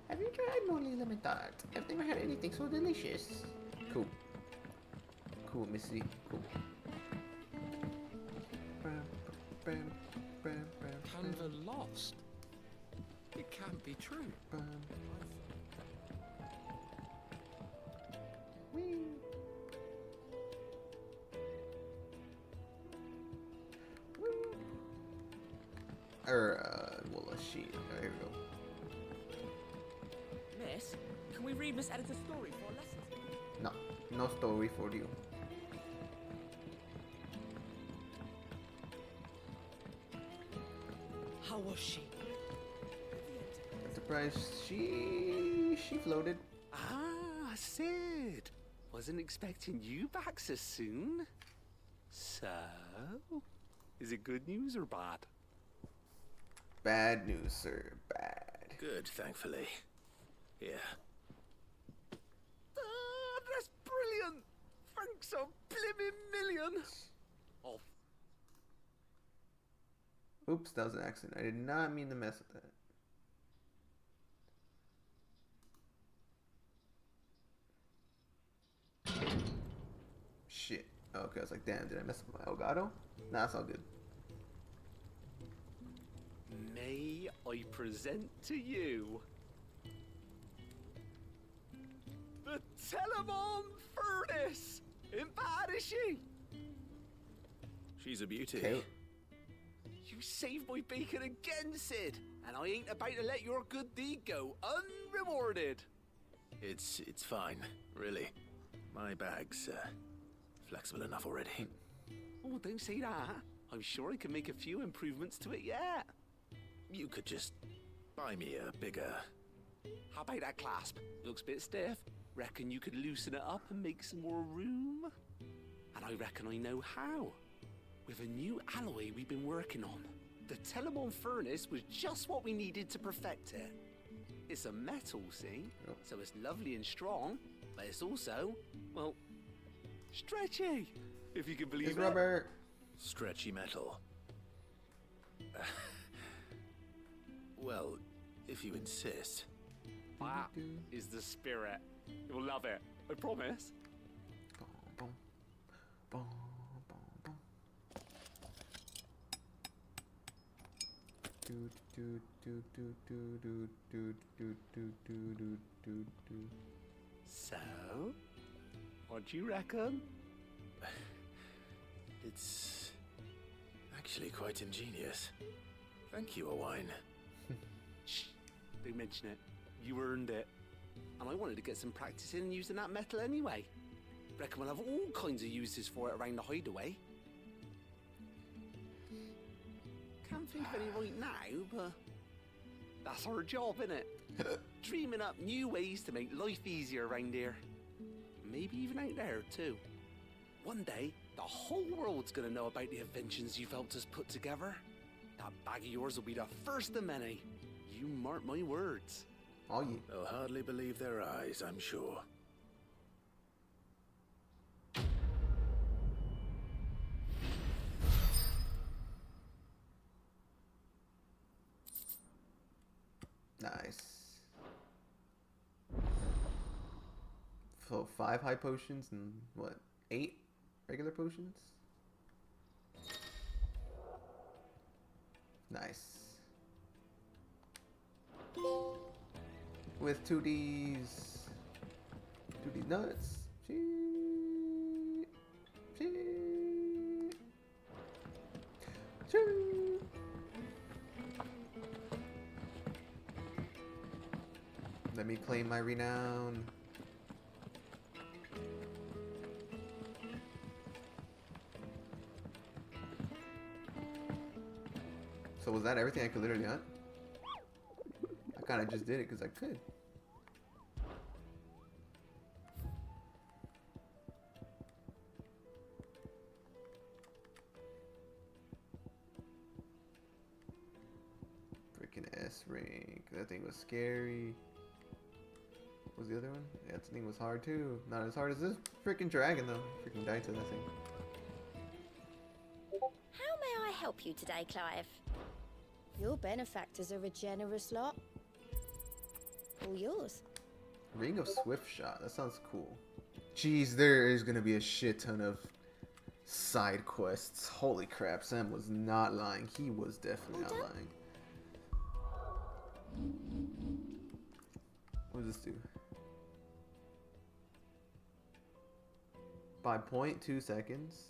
Have you tried Molly's lemon tart? I've never had anything so delicious. Cool. Cool, Missy. Cool. Canva lost. It can't be true. Well, a sheet. There we go. Miss, can we read Miss Editor's story for lessons? No, no story for you. How was she? I'm surprised she floated. Ah, Sid. Wasn't expecting you back so soon. So, is it good news or bad? Bad news, sir. Bad. Good, thankfully. Yeah. Ah, that's brilliant. Thanks a blimmin' million. Oh. Oops, that was an accident. I did not mean to mess with that. Shit. Okay, I was like, damn, did I mess up my Elgato? Nah, it's all good. May I present to you the Telemon Furnace? Ain't bad, is she? She's a beauty. Okay. You saved my bacon again, Sid, and I ain't about to let your good deed go unrewarded. It's fine, really. My bag's flexible enough already. Oh, don't say that. I'm sure I can make a few improvements to it yet. You could just buy me a bigger... How about that clasp? Looks a bit stiff. Reckon you could loosen it up and make some more room? And I reckon I know how. With a new alloy we've been working on. The Telemon Furnace was just what we needed to perfect it. It's a metal, see? So it's lovely and strong, but it's also, well, stretchy, if you can believe It's it. rubber. Stretchy metal. Well, if you insist. That is the spirit. You'll love it. I promise. So, what do you reckon? It's actually quite ingenious. Thank you, Owain. Shh, don't mention it. You earned it. And I wanted to get some practice in using that metal anyway. Reckon we'll have all kinds of uses for it around the hideaway. Can't think of any right now, but that's our job, innit? Dreaming up new ways to make life easier around here. Maybe even out there, too. One day, the whole world's gonna know about the inventions you've helped us put together. That bag of yours will be the first of many. You mark my words. Oh, yeah. They'll hardly believe their eyes, I'm sure. Nice. So 5 high potions and what? 8 regular potions? Nice. With 2Ds. 2D nuts. Chee. Chee. Chee. Let me claim my renown. So was that everything I could literally hunt? I kind of just did it because I could. Freaking S rank. That thing was scary. What was the other one? Yeah, that thing was hard too. Not as hard as this freaking dragon though. Freaking died to that thing. How may I help you today, Clive? Your benefactors are a generous lot. All yours. Ring of Swift Shot. That sounds cool. Jeez, there is gonna be a shit ton of side quests. Holy crap, Sam was not lying. He was definitely not lying. What does this do? By 0.2 seconds.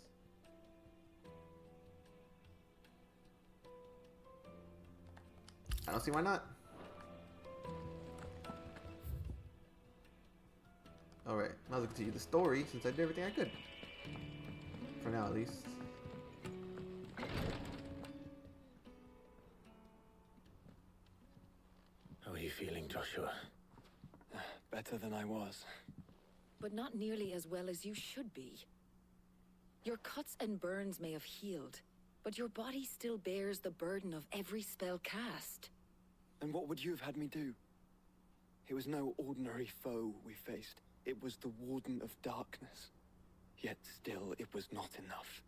I don't see why not. Alright, might as well continue the story since I did everything I could. For now, at least. How are you feeling, Joshua? Better than I was. But not nearly as well as you should be. Your cuts and burns may have healed, but your body still bears the burden of every spell cast. And what would you have had me do? It was no ordinary foe we faced. It was the Warden of Darkness. Yet still, it was not enough.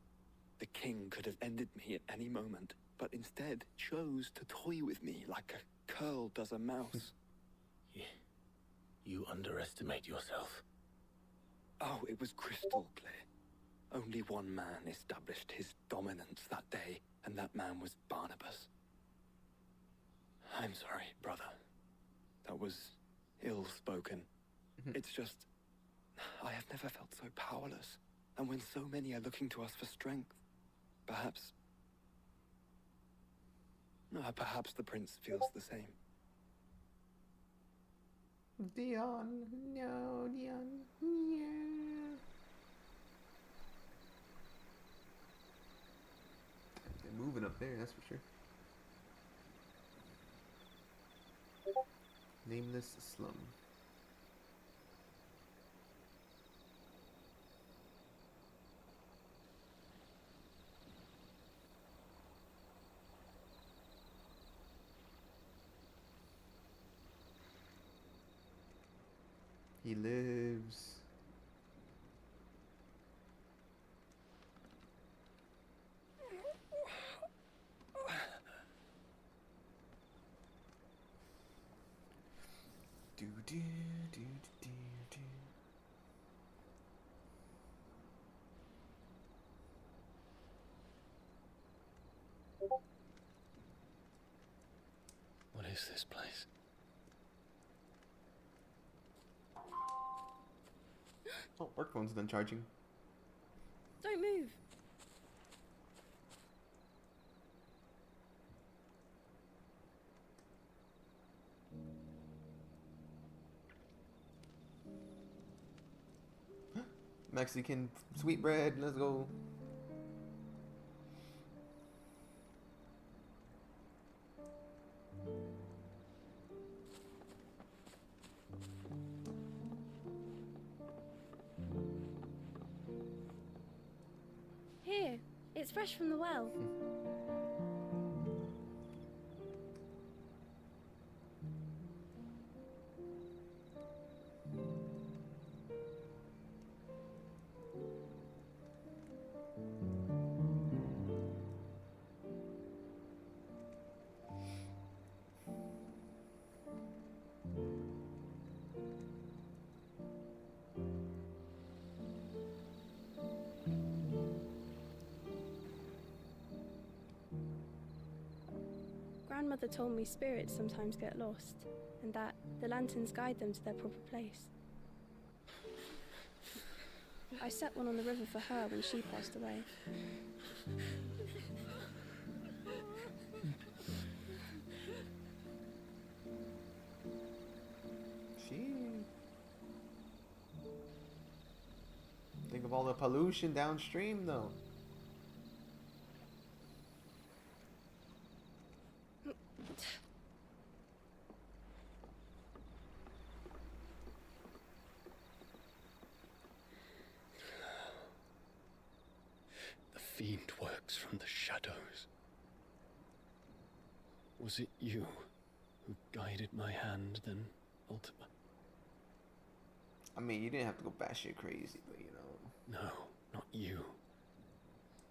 The king could have ended me at any moment, but instead chose to toy with me like a curl does a mouse. You underestimate yourself. Oh, it was crystal clear. Only one man established his dominance that day, and that man was Barnabas. I'm sorry, brother. That was ill-spoken. It's just, I have never felt so powerless. And when so many are looking to us for strength, perhaps the prince feels the same. Dion, no, Dion, yeah. They're moving up there, that's for sure. Nameless slum. He lives. Do do do do do do. What is this place? Oh, work phone's done charging. Don't move. Mexican sweetbread, let's go. Here, it's fresh from the well. Grandmother told me spirits sometimes get lost, and that the lanterns guide them to their proper place. I set one on the river for her when she passed away. Think of all the pollution downstream, though. The fiend works from the shadows. Was it you who guided my hand, then, Ultima? I mean, you didn't have to go batshit crazy, but you know. No, not you.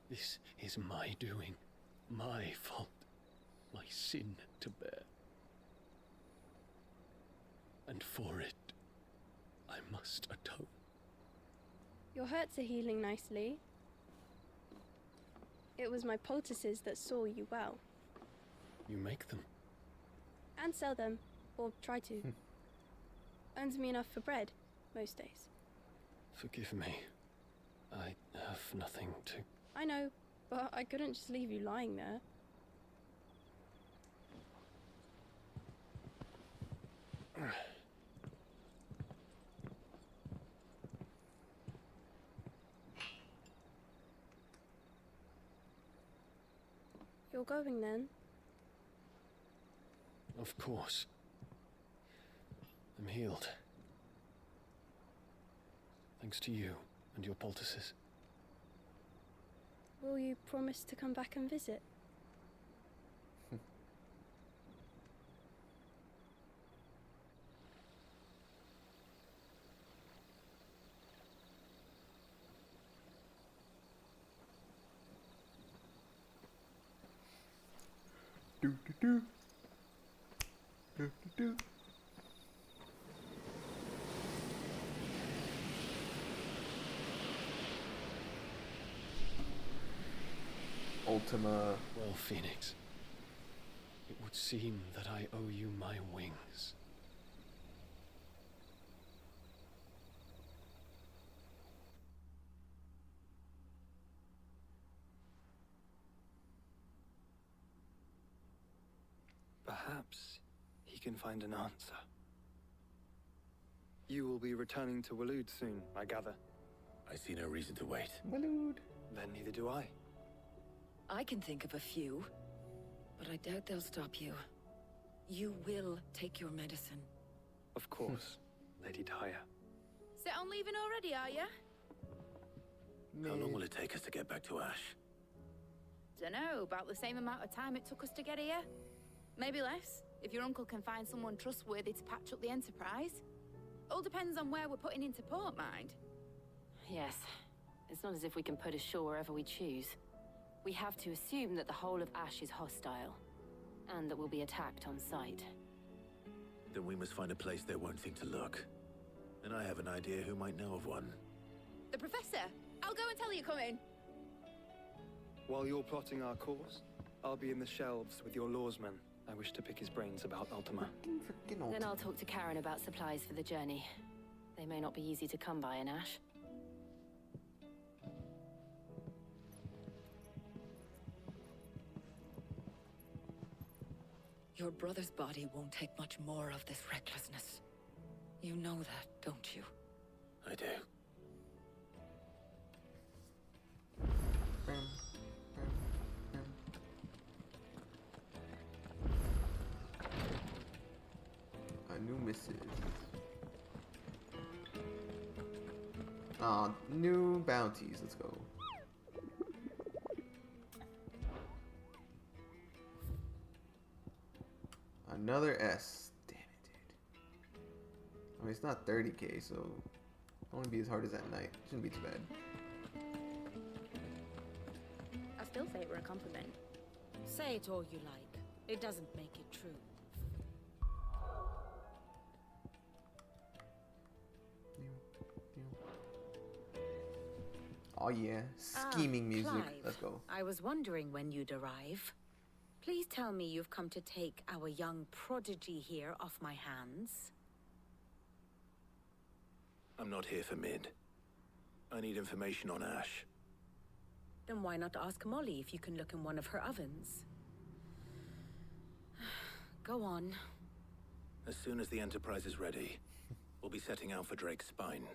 This is my doing, my fault, my sin to bear. And for it, I must atone. Your hurts are healing nicely. It was my poultices that saw you well. You make them? And sell them, or try to. Earns me enough for bread, most days. Forgive me. I have nothing to... I know, but I couldn't just leave you lying there. You're going then? Of course. I'm healed. Thanks to you and your poultices. Will you promise to come back and visit? Do do do. Do do do. Ultima. Well, Phoenix, it would seem that I owe you my wings. Perhaps he can find an answer. You will be returning to Waloed soon, I gather. I see no reason to wait. Waloed. Then neither do I. I can think of a few, but I doubt they'll stop you. You will take your medicine. Of course, Lady Daya. Set on leaving already, are you? How long will it take us to get back to Ash? Dunno, about the same amount of time it took us to get here. Maybe less, if your uncle can find someone trustworthy to patch up the Enterprise. All depends on where we're putting into port, mind. Yes. It's not as if we can put ashore wherever we choose. We have to assume that the whole of Ash is hostile, and that we'll be attacked on sight. then we must find a place they won't think to look. And I have an idea who might know of one. The Professor! I'll go and tell you come in. While you're plotting our course, I'll be in the shelves with your lawsman. I wish to pick his brains about Ultima. Then I'll talk to Karen about supplies for the journey. They may not be easy to come by in Ash. Your brother's body won't take much more of this recklessness. You know that, don't you? I do. A new missive. New bounties. Let's go. Another S. Damn it, dude. I mean, it's not 30k, so it'll only be as hard as at night. Shouldn't be too bad. I still say it were a compliment. Say it all you like. It doesn't make it true. Oh yeah, scheming music. Clive, Let's go. I was wondering when you'd arrive. Please tell me you've come to take our young prodigy here off my hands. I'm not here for Mid. I need information on Ash. Then why not ask Molly if you can look in one of her ovens? Go on. As soon as the Enterprise is ready, we'll be setting out for Drake's Spine.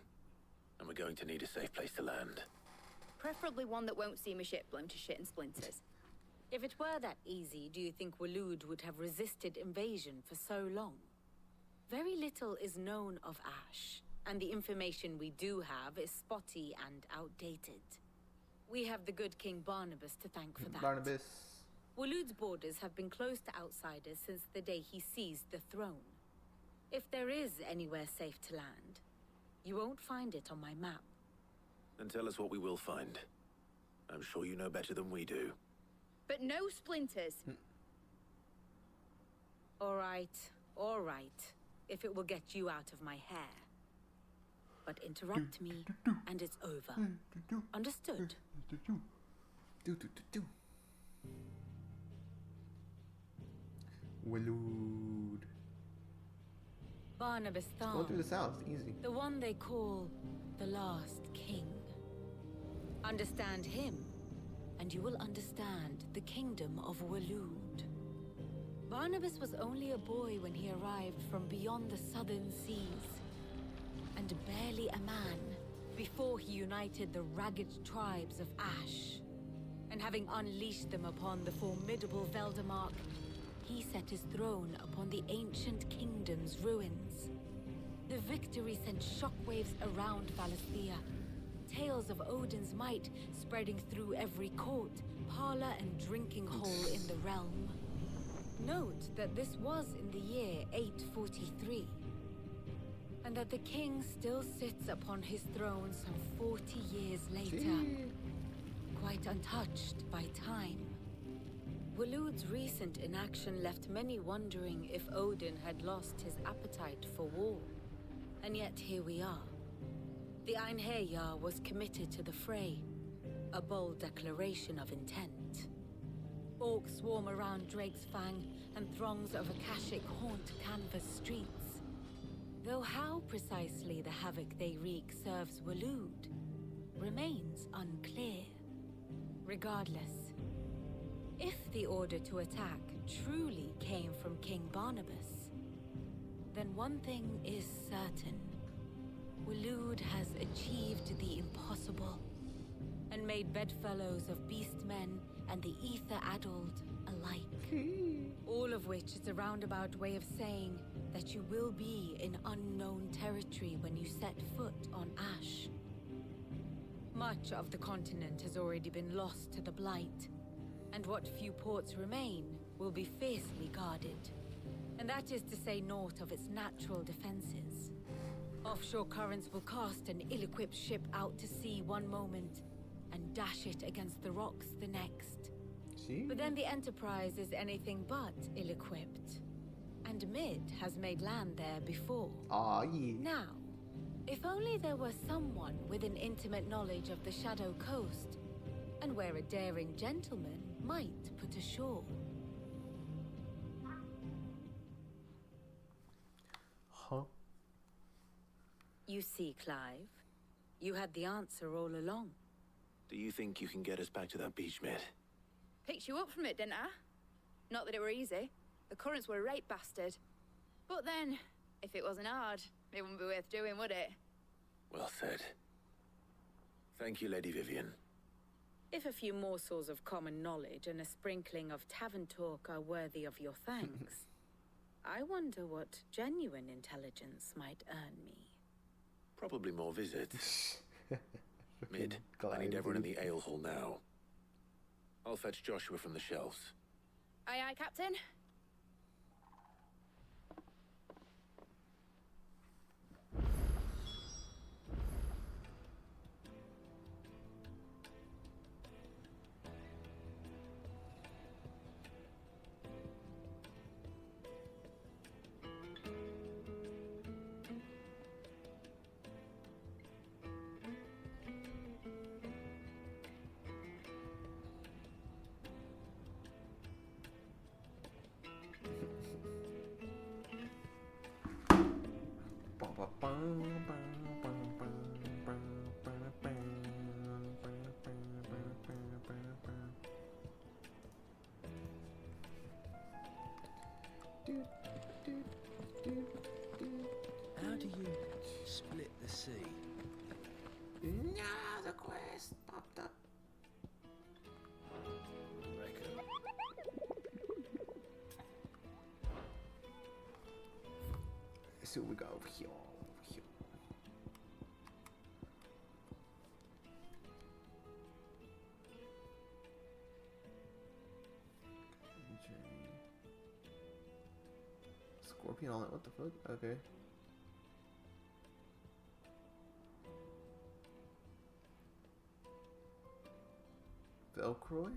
And we're going to need a safe place to land. Preferably one that won't seem a ship blown to shit and splinters. If it were that easy, do you think Waloed would have resisted invasion for so long? Very little is known of Ash, and the information we do have is spotty and outdated. We have the good King Barnabas to thank for that. Barnabas. Waloed's borders have been closed to outsiders since the day he seized the throne. If there is anywhere safe to land, you won't find it on my map. Then tell us what we will find. I'm sure you know better than we do. But no splinters. All right. If it will get you out of my hair. But interrupt me, and it's over. Understood? Waloed. Barnabas Thal. Go through the south, easy. The one they call the last king. Understand him, and you will understand the kingdom of Waloed. Barnabas was only a boy when he arrived from beyond the southern seas, and barely a man before he united the ragged tribes of Ash. And having unleashed them upon the formidable Veldamark, he set his throne upon the ancient kingdom's ruins. The victory sent shockwaves around Valisthea, tales of Odin's might spreading through every court, parlor, and drinking hole in the realm. Note that this was in the year 843, and that the king still sits upon his throne some 40 years later, quite untouched by time. Waloed's recent inaction left many wondering if Odin had lost his appetite for war. And yet here we are. The Einherjar was committed to the fray, a bold declaration of intent. Orcs swarm around Drake's Fang, and throngs of Akashic haunt canvas streets. Though how precisely the havoc they wreak serves Waloed remains unclear. Regardless, if the order to attack truly came from King Barnabas, then one thing is certain. Waloed has achieved the impossible, and made bedfellows of beastmen and the ether-addled alike. All of which is a roundabout way of saying that you will be in unknown territory when you set foot on Ash. Much of the continent has already been lost to the Blight, and what few ports remain will be fiercely guarded. And that is to say naught of its natural defenses. Offshore currents will cast an ill-equipped ship out to sea one moment, and dash it against the rocks the next. But then the Enterprise is anything but ill-equipped. and Mid has made land there before. Aw, yeah. Now, if only there were someone with an intimate knowledge of the Shadow Coast, and where a daring gentleman might put ashore. Huh? You see, Clive, you had the answer all along. Do you think you can get us back to that beach, Mid? Picked you up from it, didn't I? Not that it were easy. The currents were a right bastard. But then, if it wasn't hard, it wouldn't be worth doing, would it? Well said. Thank you, Lady Vivian. If a few morsels of common knowledge and a sprinkling of tavern talk are worthy of your thanks, I wonder what genuine intelligence might earn me. Probably more visits. Mid, I need everyone in the ale hall now. I'll fetch Joshua from the shelves. Aye, aye, Captain. How do you split the sea? Now the quest popped up. Let's see what we got over here. Scorpion on it. What the fuck? Okay. Velcroy?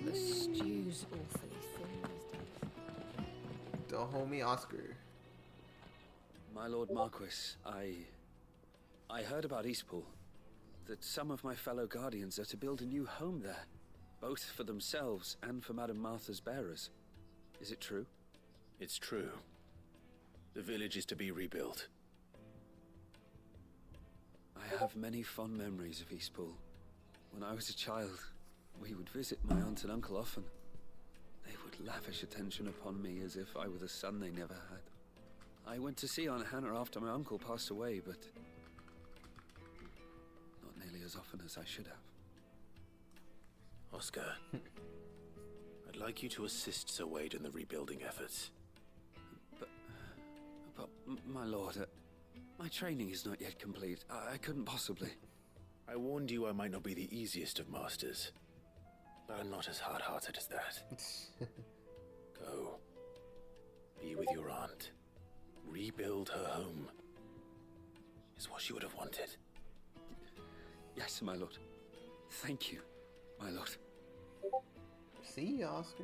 The stew's awfully thin these days. The homie Oscar. My Lord Marquis, I heard about Eastpool. That some of my fellow Guardians are to build a new home there. Both for themselves and for Madame Martha's bearers. Is it true? It's true. The village is to be rebuilt. I have many fond memories of Eastpool. When I was a child, we would visit my aunt and uncle often. They would lavish attention upon me as if I were the son they never had. I went to see Aunt Hannah after my uncle passed away, but not nearly as often as I should have. Oscar, I'd like you to assist Sir Wade in the rebuilding efforts. But my lord, my training is not yet complete. I couldn't possibly. I warned you I might not be the easiest of masters, but I'm not as hard-hearted as that. Go. Be with your aunt. Rebuild her home. Is what she would have wanted. Yes, my lord. Thank you, my lord. See you, Oscar.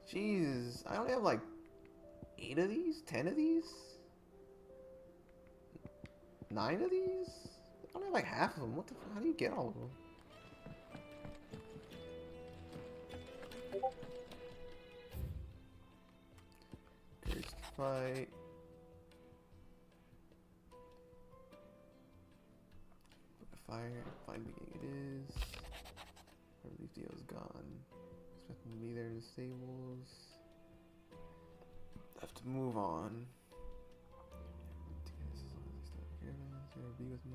Jesus, I only have like 8 of these? 10 of these? 9 of these? I only have like half of them. What the fuck? How do you get all of them? Cursed fight. Fire. Find beginning it is. Relief deal is gone. Expecting to be there in the stables. Have to move on. Be with me.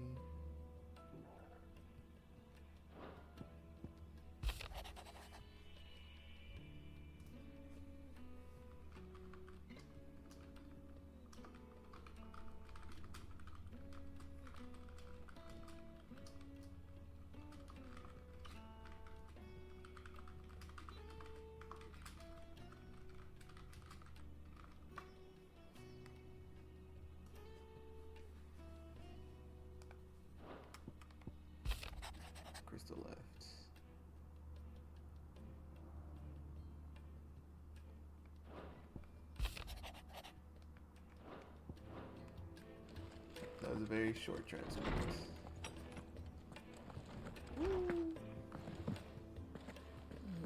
Crystal left. That was a very short transfer.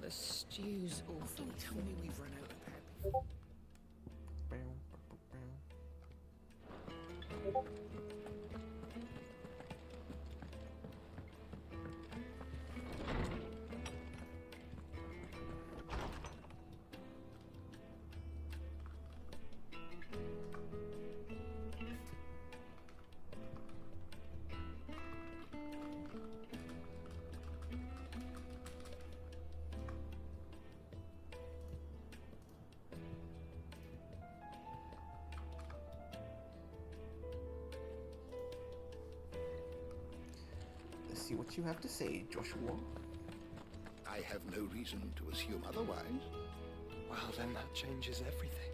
The stew's awful. Don't tell me we've run out of pep. See what you have to say, Joshua. I have no reason to assume otherwise. Well, then that changes everything.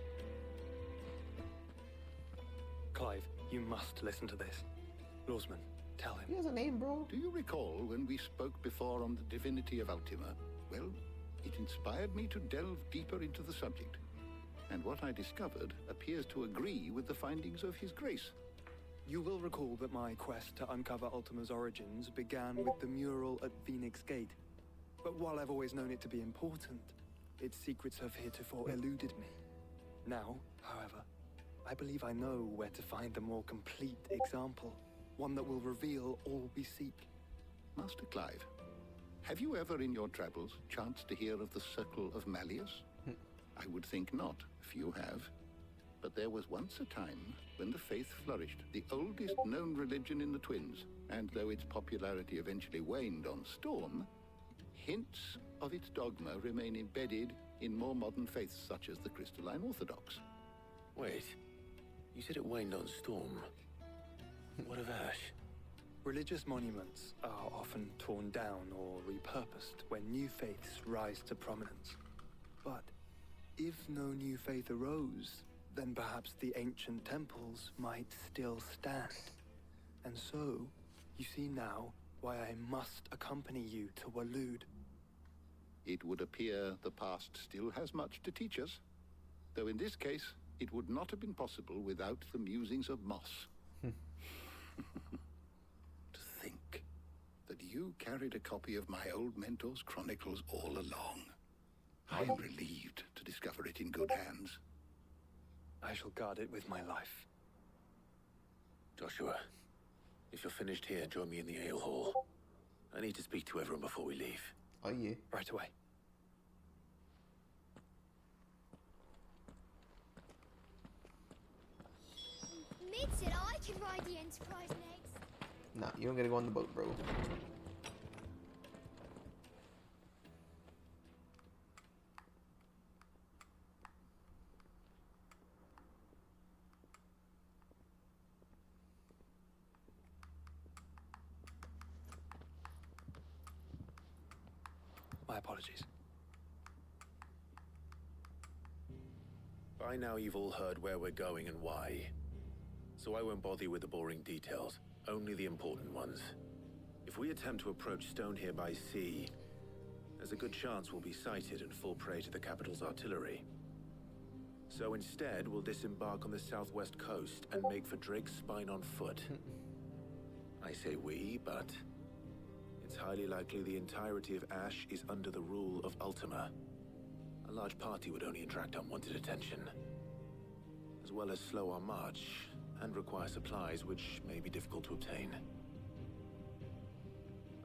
Clive, you must listen to this. Lawsman, tell him. He has a name, bro. Do you recall when we spoke before on the divinity of Ultima? Well, it inspired me to delve deeper into the subject. And what I discovered appears to agree with the findings of His Grace. You will recall that my quest to uncover Ultima's origins began with the mural at Phoenix Gate. But while I've always known it to be important, its secrets have heretofore eluded me. Now, however, I believe I know where to find the more complete example, one that will reveal all we seek. Master Clive, have you ever in your travels chanced to hear of the Circle of Malleus? I would think not, if you have. But there was once a time when the faith flourished, the oldest known religion in the Twins, and though its popularity eventually waned on Storm, hints of its dogma remain embedded in more modern faiths such as the Crystalline Orthodox. Wait, you said it waned on Storm. What of Ash? Religious monuments are often torn down or repurposed when new faiths rise to prominence. But if no new faith arose, then perhaps the ancient temples might still stand. And so, you see now why I must accompany you to Waloed. It would appear the past still has much to teach us, though in this case, it would not have been possible without the musings of Moss. To think that you carried a copy of my old mentor's chronicles all along. I am relieved to discover it in good hands. I shall guard it with my life. Joshua, if you're finished here, join me in the ale hall. I need to speak to everyone before we leave. Oh, yeah. Right away. Mid said I could ride the Enterprise next. Nah, you don't gotta go on the boat, bro. My apologies. By now you've all heard where we're going and why. So I won't bother you with the boring details, only the important ones. If we attempt to approach Stone here by sea, there's a good chance we'll be sighted and fall prey to the capital's artillery. So instead, we'll disembark on the southwest coast and make for Drake's Spine on foot. I say we, but it's highly likely the entirety of Ash is under the rule of Ultima. A large party would only attract unwanted attention, as well as slow our march and require supplies which may be difficult to obtain.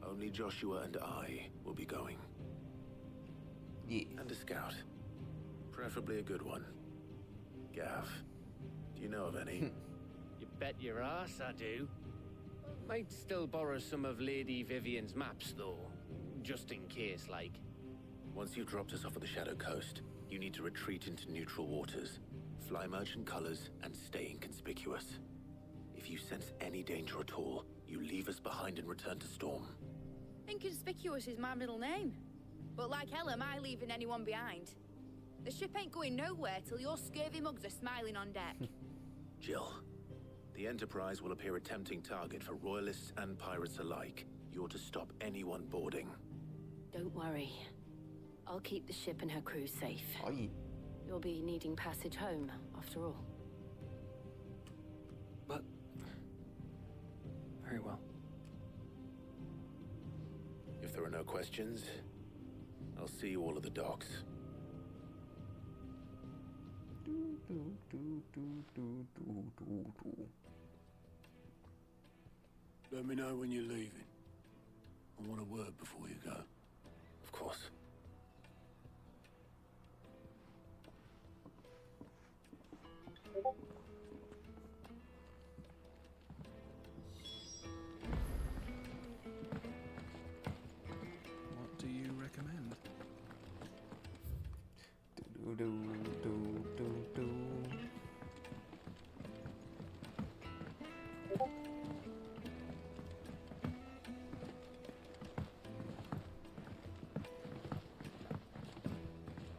Only Joshua and I will be going. Yeah. And a scout. Preferably a good one. Gav, do you know of any? You bet your ass I do. Might still borrow some of Lady Vivian's maps, though. Just in case, like. Once you've dropped us off at the Shadow Coast, you need to retreat into neutral waters, fly merchant colors, and stay inconspicuous. If you sense any danger at all, you leave us behind and return to Storm. Inconspicuous is my middle name. But like hell am I leaving anyone behind. The ship ain't going nowhere till your scurvy mugs are smiling on deck. Jill, the Enterprise will appear a tempting target for royalists and pirates alike. You're to stop anyone boarding. Don't worry. I'll keep the ship and her crew safe. Aye. You'll be needing passage home, after all. But... very well. If there are no questions, I'll see you all at the docks. Let me know when you're leaving. I want a word before you go. Of course. What do you recommend?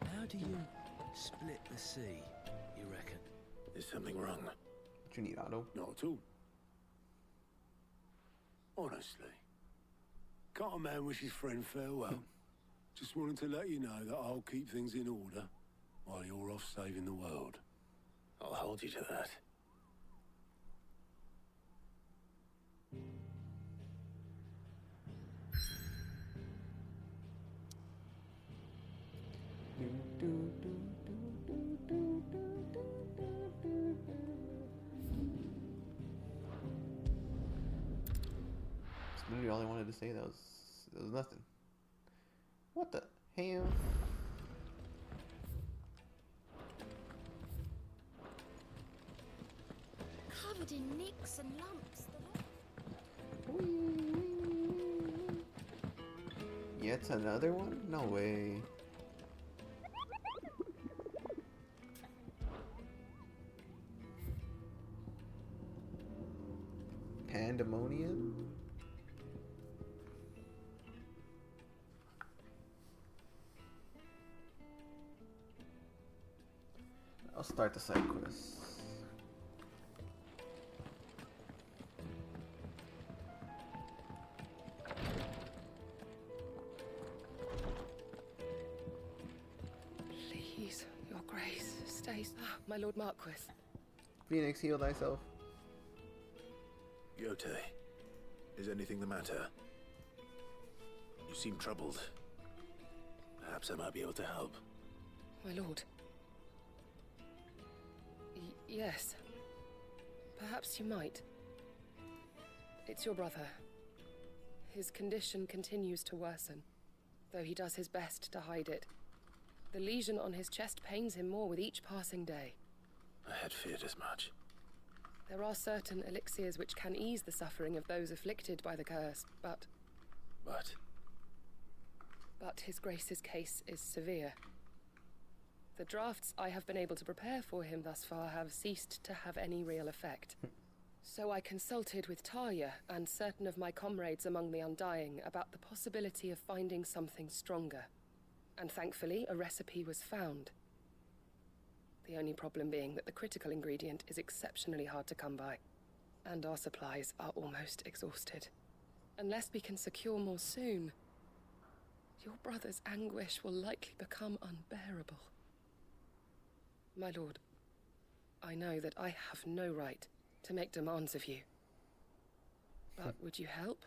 How do you split the sea, you reckon? Is something wrong? What you need, Otto? Not at all. Honestly. Can't a man wish his friend farewell? Just wanted to let you know that I'll keep things in order while you're off saving the world. I'll hold you to that. That's literally all I wanted to say. That was nothing. What the hell? Covered in nicks and lumps. Yet another one? No way. Pandemonium? I'll start the side quest. Please, your grace, stay. My Lord Marquis. Phoenix, heal thyself. Yote, is anything the matter? You seem troubled. Perhaps I might be able to help. My lord. Yes. Perhaps you might. It's your brother. His condition continues to worsen, though he does his best to hide it. The lesion on his chest pains him more with each passing day. I had feared as much. There are certain elixirs which can ease the suffering of those afflicted by the curse, but... But His Grace's case is severe. The drafts I have been able to prepare for him thus far have ceased to have any real effect. So I consulted with Talia and certain of my comrades among the Undying about the possibility of finding something stronger. And thankfully, a recipe was found. The only problem being that the critical ingredient is exceptionally hard to come by. And our supplies are almost exhausted. Unless we can secure more soon, your brother's anguish will likely become unbearable. My lord, I know that I have no right to make demands of you. But would you help?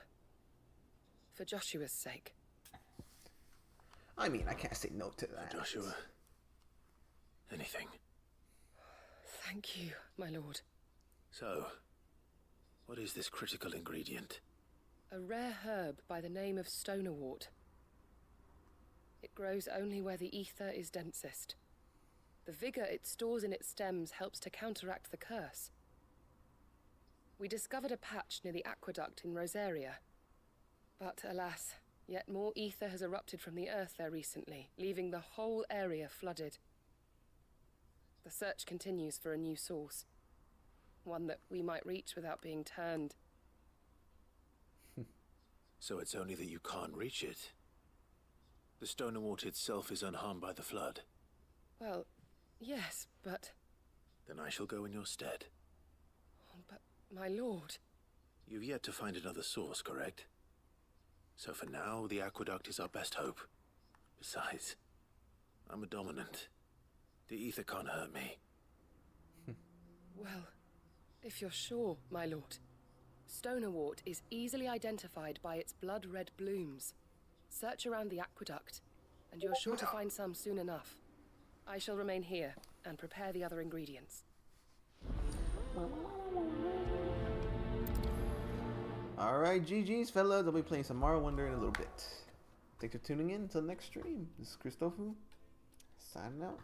For Joshua's sake. I mean, I can't say no to that. For Joshua. Anything. Thank you, my lord. So, what is this critical ingredient? A rare herb by the name of stonerwort. It grows only where the ether is densest. The vigor it stores in its stems helps to counteract the curse. We discovered a patch near the aqueduct in Rosaria. But alas, yet more ether has erupted from the earth there recently, leaving the whole area flooded. The search continues for a new source. One that we might reach without being turned. So it's only that you can't reach it. The Stonerwort itself is unharmed by the flood. Well, yes, but... Then I shall go in your stead. Oh, but, my lord... You've yet to find another source, correct? So for now, the aqueduct is our best hope. Besides, I'm a dominant. The ether can't hurt me. Well, if you're sure, my lord. Stonerwort is easily identified by its blood-red blooms. Search around the aqueduct, and you're sure to find some soon enough. I shall remain here and prepare the other ingredients. Alright, GG's fellas. I'll be playing some Mario Wonder in a little bit. Thanks for tuning in. Until next stream, this is Christofu, signing out.